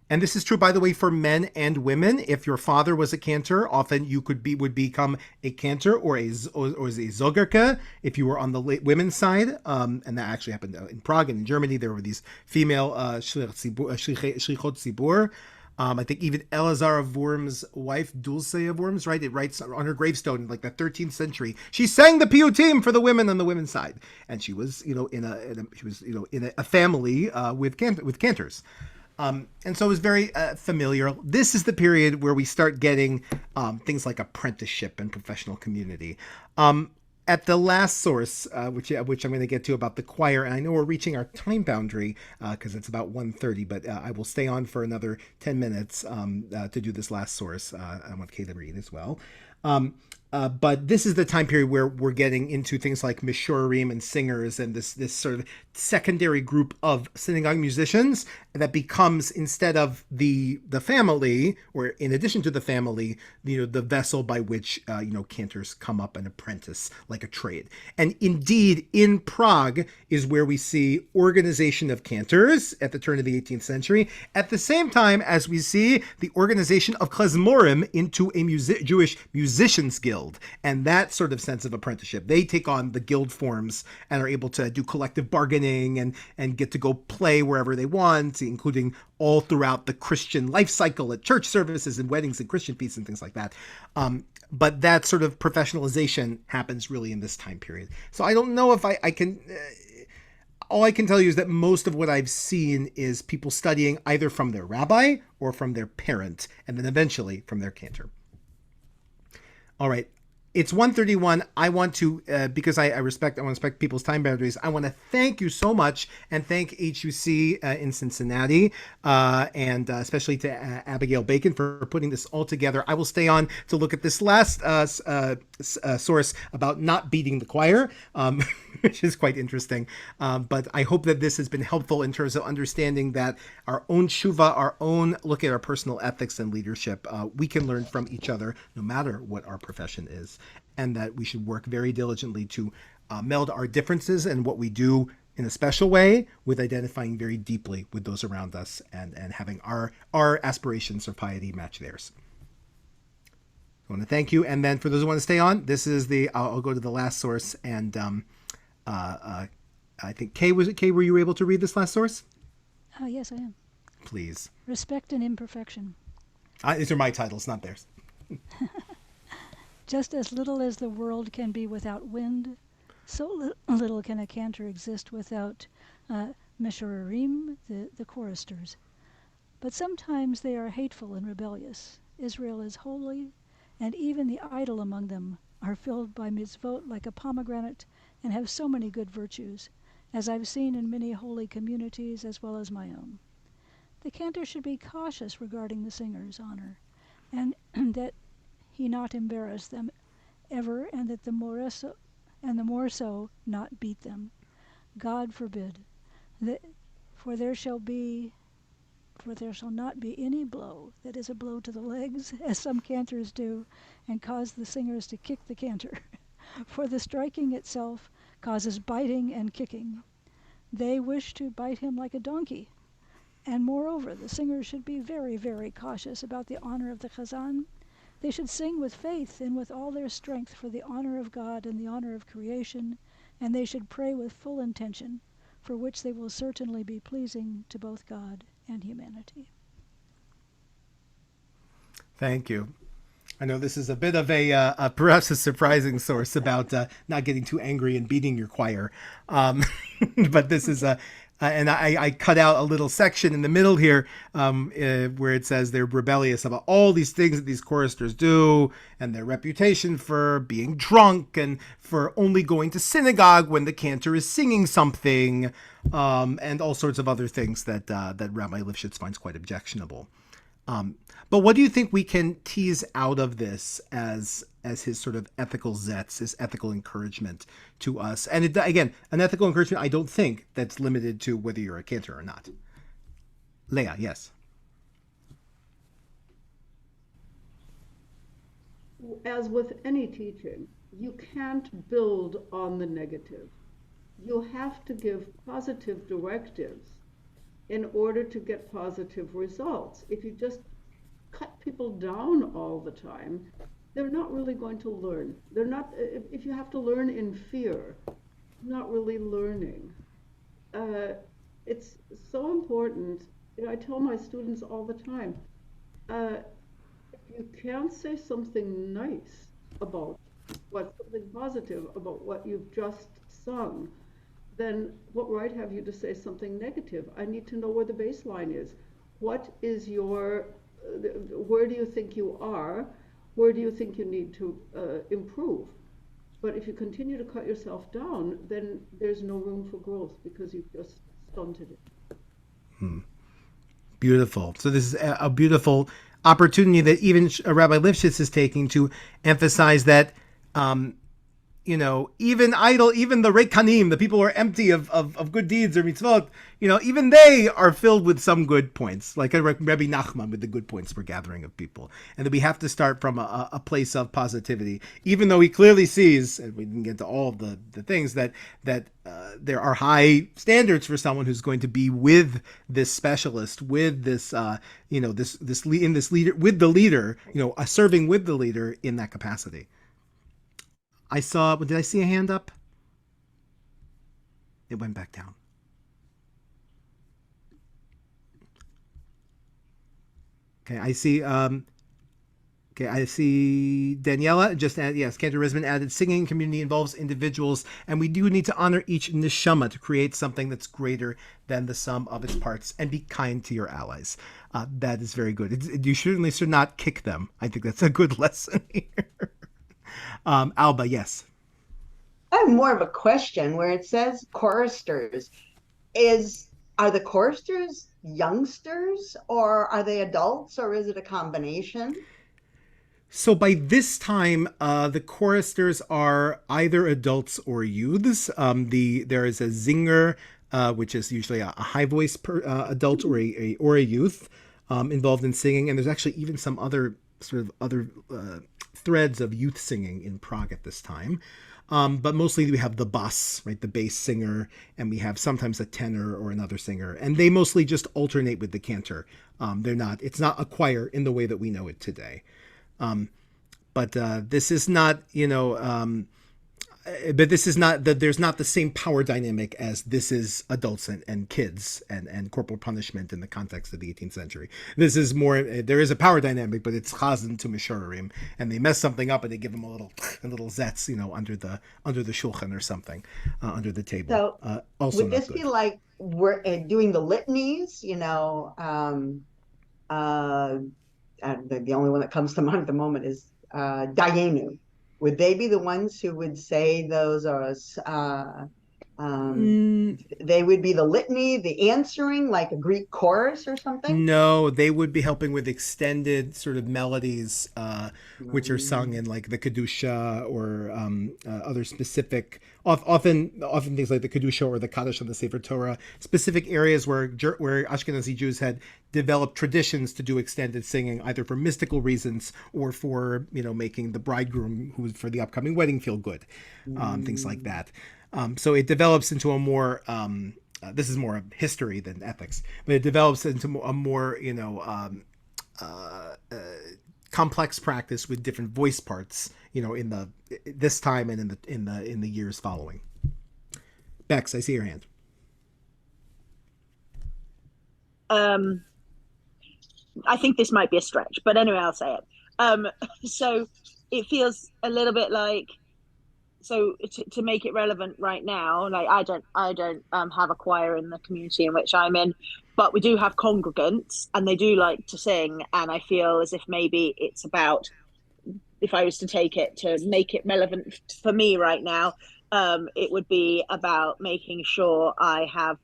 And this is true, by the way, for men and women. If your father was a cantor, often you would become a cantor or a zogerke if you were on the women's side. And that actually happened in Prague and in Germany. There were these female shlichot zibur. I think even Elazar of Worms' wife, Dulce of Worms, right? It writes on her gravestone in like the 13th century. She sang the piyutim for the women on the women's side, and she was, in a family with cantors, and so it was very familiar. This is the period where we start getting things like apprenticeship and professional community. At the last source, which I'm going to get to about the choir, and I know we're reaching our time boundary because it's about 1:30, but I will stay on for another 10 minutes to do this last source. I want Kay to read as well. But this is the time period where we're getting into things like mishurim and singers and this sort of secondary group of synagogue musicians that becomes, instead of the family, or in addition to the family, the vessel by which cantors come up and apprentice like a trade. And indeed, in Prague is where we see organization of cantors at the turn of the 18th century, at the same time as we see the organization of klezmorim into a Jewish musicians guild. And that sort of sense of apprenticeship, they take on the guild forms and are able to do collective bargaining and get to go play wherever they want, including all throughout the Christian life cycle at church services and weddings and Christian feasts and things like that. But that sort of professionalization happens really in this time period. So I don't know if I can... all I can tell you is that most of what I've seen is people studying either from their rabbi or from their parent, and then eventually from their cantor. All right. It's 1:31. I want to, because I want to respect people's time boundaries, I want to thank you so much and thank HUC in Cincinnati and especially to Abigail Bacon for putting this all together. I will stay on to look at this last source about not beating the choir, which is quite interesting. But I hope that this has been helpful in terms of understanding that our own tshuva, our own look at our personal ethics and leadership, we can learn from each other no matter what our profession is. And that we should work very diligently to meld our differences and what we do in a special way with identifying very deeply with those around us and having our aspirations for piety match theirs. I want to thank you. And then for those who want to stay on, this is I'll go to the last source. And I think Kay, were you able to read this last source? Yes, I am. Please. Respect and imperfection. These are my titles, not theirs. Just as little as the world can be without wind, so little can a cantor exist without meshurim, the choristers. But sometimes they are hateful and rebellious. Israel is holy, and even the idle among them are filled by mitzvot like a pomegranate and have so many good virtues, as I've seen in many holy communities as well as my own. The cantor should be cautious regarding the singer's honor, and that he not embarrass them ever, and that the more so not beat them. God forbid. For there shall not be any blow that is a blow to the legs, as some cantors do, and cause the singers to kick the cantor. For the striking itself causes biting and kicking. They wish to bite him like a donkey. And moreover, the singers should be very, very cautious about the honor of the chazan. They should sing with faith and with all their strength for the honor of God and the honor of creation, and they should pray with full intention, for which they will certainly be pleasing to both God and humanity. Thank you. I know this is a bit of a perhaps a surprising source about not getting too angry and beating your choir. But this is and I cut out a little section in the middle here where it says they're rebellious about all these things that these choristers do and their reputation for being drunk and for only going to synagogue when the cantor is singing something, and all sorts of other things that Rabbi Lipschitz finds quite objectionable. But what do you think we can tease out of this as his sort of ethical zets, his ethical encouragement to us? And again, an ethical encouragement, I don't think that's limited to whether you're a cantor or not. Leah, yes. As with any teaching, you can't build on the negative. You have to give positive directives in order to get positive results. If you just cut people down all the time, they're not really going to learn. They're not, if you have to learn in fear, not really learning. It's so important. You know, I tell my students all the time, if you can't say something nice about something positive about what you've just sung, then what right have you to say something negative? I need to know where the baseline is. What is your, where do you think you are? Where do you think you need to improve? But if you continue to cut yourself down, then there's no room for growth because you've just stunted it. Beautiful. So this is a beautiful opportunity that even Rabbi Lipschitz is taking to emphasize that, you know, even the reikanim, the people who are empty of good deeds or mitzvot, you know, even they are filled with some good points, like Rabbi Nachman with the good points for gathering of people. And that we have to start from a place of positivity, even though he clearly sees, and we didn't get to all of the things, that there are high standards for someone who's going to be with this specialist, with this, you know, this leader, with the leader, you know, serving with the leader in that capacity. Did I see a hand up? It went back down. Okay, I see Daniela just added, yes, Cantor Risman added, singing community involves individuals, and we do need to honor each neshama to create something that's greater than the sum of its parts, and be kind to your allies. That is very good. You certainly should not kick them. I think that's a good lesson here. Alba, yes. I have more of a question where it says choristers. Are the choristers youngsters, or are they adults, or is it a combination? So by this time, the choristers are either adults or youths. There is a zinger, which is usually a high voice adult or a youth involved in singing, and there's actually even some other threads of youth singing in Prague at this time. But mostly we have the bass, right, the bass singer, and we have sometimes a tenor or another singer, and they mostly just alternate with the cantor. It's not a choir in the way that we know it today. But this is not, you know, but this is not that there's not the same power dynamic as this is adults and kids and corporal punishment in the context of the 18th century. This is more, there is a power dynamic, but it's chazan to mishorim, and they mess something up and they give them a little zets, you know, under the shulchan or something, under the table. So also would this be like we're doing the litanies, you know, the only one that comes to mind at the moment is Dayenu. Would they be the ones who would say those are, they would be the litany, the answering, like a Greek chorus or something? No, they would be helping with extended sort of melodies, which are sung in like the Kedusha or other specific, often things like the Kedusha or the Kaddish of the Sefer Torah, specific areas where Ashkenazi Jews had developed traditions to do extended singing, either for mystical reasons or for, you know, making the bridegroom who's for the upcoming wedding feel good, things like that. So it develops into a more, this is more of history than ethics, but it develops into a more, you know, complex practice with different voice parts, you know, in this time and in the years following. Bex, I see your hand. I think this might be a stretch, but anyway, I'll say it. So it feels a little bit like, so to make it relevant right now, like I don't have a choir in the community in which I'm in, but we do have congregants and they do like to sing, and I feel as if maybe it's about, if I was to take it to make it relevant for me right now, it would be about making sure I'm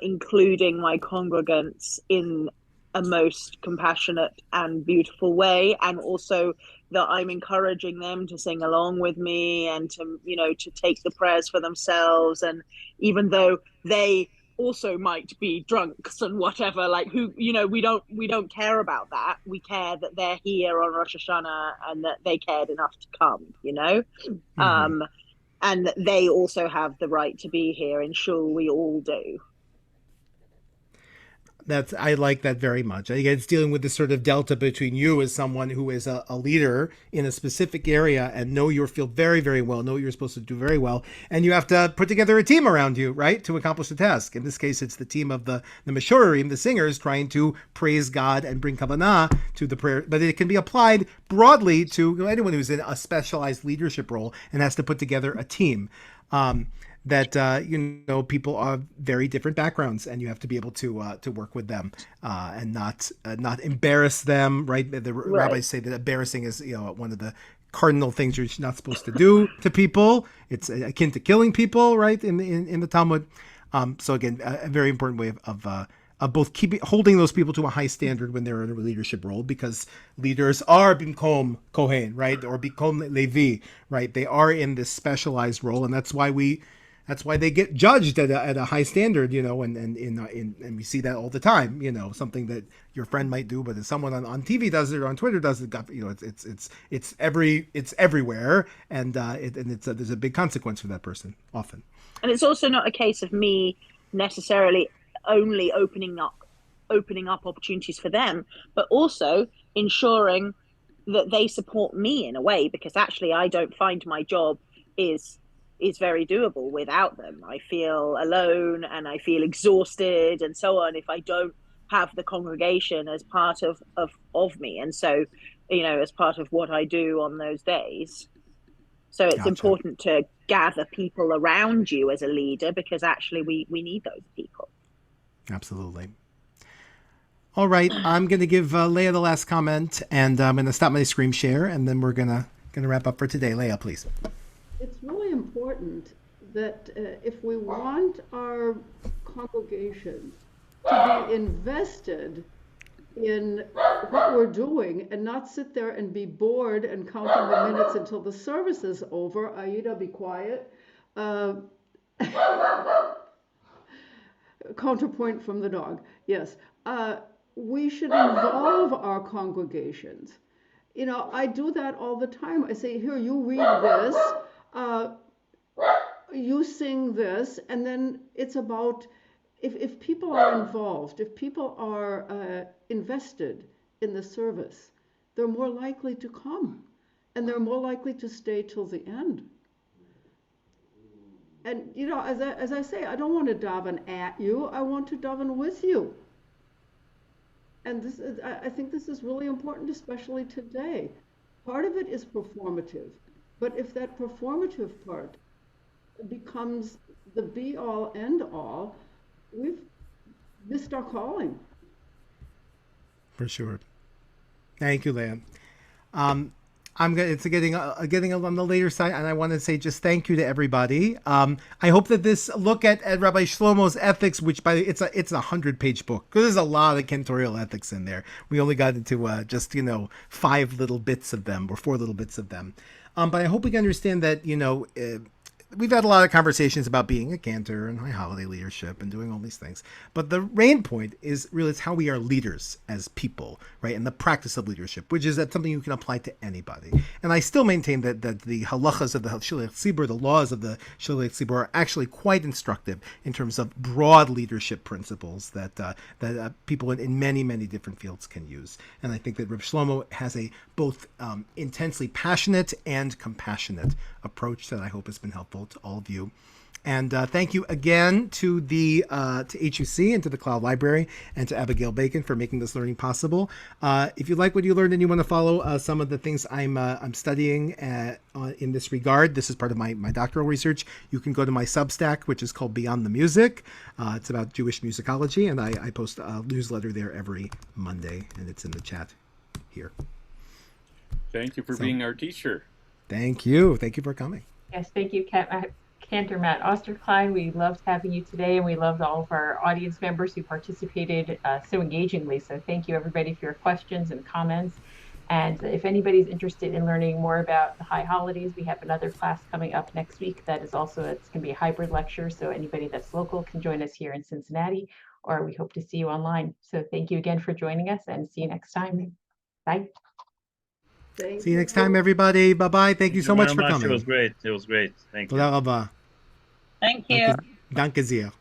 including my congregants in a most compassionate and beautiful way, and also that I'm encouraging them to sing along with me and to, you know, to take the prayers for themselves. And even though they also might be drunks and whatever, like, who, you know, we don't care about that. We care that they're here on Rosh Hashanah and that they cared enough to come, you know. Mm-hmm. And they also have the right to be here in shul. We all do. I like that very much. Again, it's dealing with this sort of delta between you as someone who is a leader in a specific area and know you feel very, very well, know you're supposed to do very well, and you have to put together a team around you, right, to accomplish the task. In this case, it's the team of the Meshurim, the singers, trying to praise God and bring kavanah to the prayer. But it can be applied broadly to anyone who's in a specialized leadership role and has to put together a team. That you know, people are very different backgrounds, and you have to be able to work with them and not embarrass them. Right? The rabbis say that embarrassing is, you know, one of the cardinal things you're not supposed to do to people. It's akin to killing people, right? In the Talmud. So again, a very important way of both holding those people to a high standard when they're in a leadership role, because leaders are Binkom Kohen, right, or Binkom Levi, right? They are in this specialized role, and that's why they get judged at a high standard, you know, and we see that all the time, you know, something that your friend might do, but if someone on TV does it or on Twitter does it, you know, it's everywhere, and there's a big consequence for that person often. And it's also not a case of me necessarily only opening up opportunities for them, but also ensuring that they support me in a way, because actually I don't find my job is very doable without them. I feel alone and I feel exhausted and so on if I don't have the congregation as part of me, and so, you know, as part of what I do on those days. So it's important to gather people around you as a leader, because actually we need those people. Absolutely. All right, I'm going to give Leah the last comment, and I'm going to stop my screen share, and then we're going to wrap up for today. Leah, please. It's really important that if we want our congregations to be invested in what we're doing and not sit there and be bored and counting the minutes until the service is over. Aida, be quiet. Counterpoint from the dog. Yes. We should involve our congregations. You know, I do that all the time. I say, here, you read this. You sing this, and then it's about, if people are involved, if people are invested in the service, they're more likely to come, and they're more likely to stay till the end. And, you know, as I say, I don't want to daven at you. I want to daven with you. And this is, I think this is really important, especially today. Part of it is performative. But if that performative part becomes the be-all, end-all, we've missed our calling. For sure. Thank you, Leah. It's getting on the later side, and I want to say just thank you to everybody. I hope that this look at Rabbi Shlomo's ethics, which it's a 100-page book, because there's a lot of cantorial ethics in there. We only got into just 5 little bits of them, or 4 little bits of them. But I hope we can understand that, we've had a lot of conversations about being a cantor and high holiday leadership and doing all these things. But the main point is really it's how we are leaders as people, right? And the practice of leadership, which is that something you can apply to anybody. And I still maintain that the halachas of the Shliach Tzibur, the laws of the Shliach Tzibur, are actually quite instructive in terms of broad leadership principles that people in many, many different fields can use. And I think that Rabbi Shlomo has a both intensely passionate and compassionate approach that I hope has been helpful to all of you. And thank you again to the to HUC and to the Cloud Library and to Abigail Bacon for making this learning possible. If you like what you learned and you want to follow some of the things I'm studying in this regard, this is part of my doctoral research. You can go to my Substack, which is called Beyond the Music. It's about Jewish musicology, and I post a newsletter there every Monday, and it's in the chat here. Thank you for being our teacher. Thank you. Thank you for coming. Yes, thank you, Cantor Matt Austerklein. We loved having you today, and we loved all of our audience members who participated so engagingly. So thank you, everybody, for your questions and comments. And if anybody's interested in learning more about the high holidays, we have another class coming up next week that is also, it's going to be a hybrid lecture. So anybody that's local can join us here in Cincinnati, or we hope to see you online. So thank you again for joining us, and see you next time. Bye. See you next time, everybody. Bye-bye. Thank you so much for coming. It was great. It was great. Thank you. Toda rabba. Thank you. Danke sehr.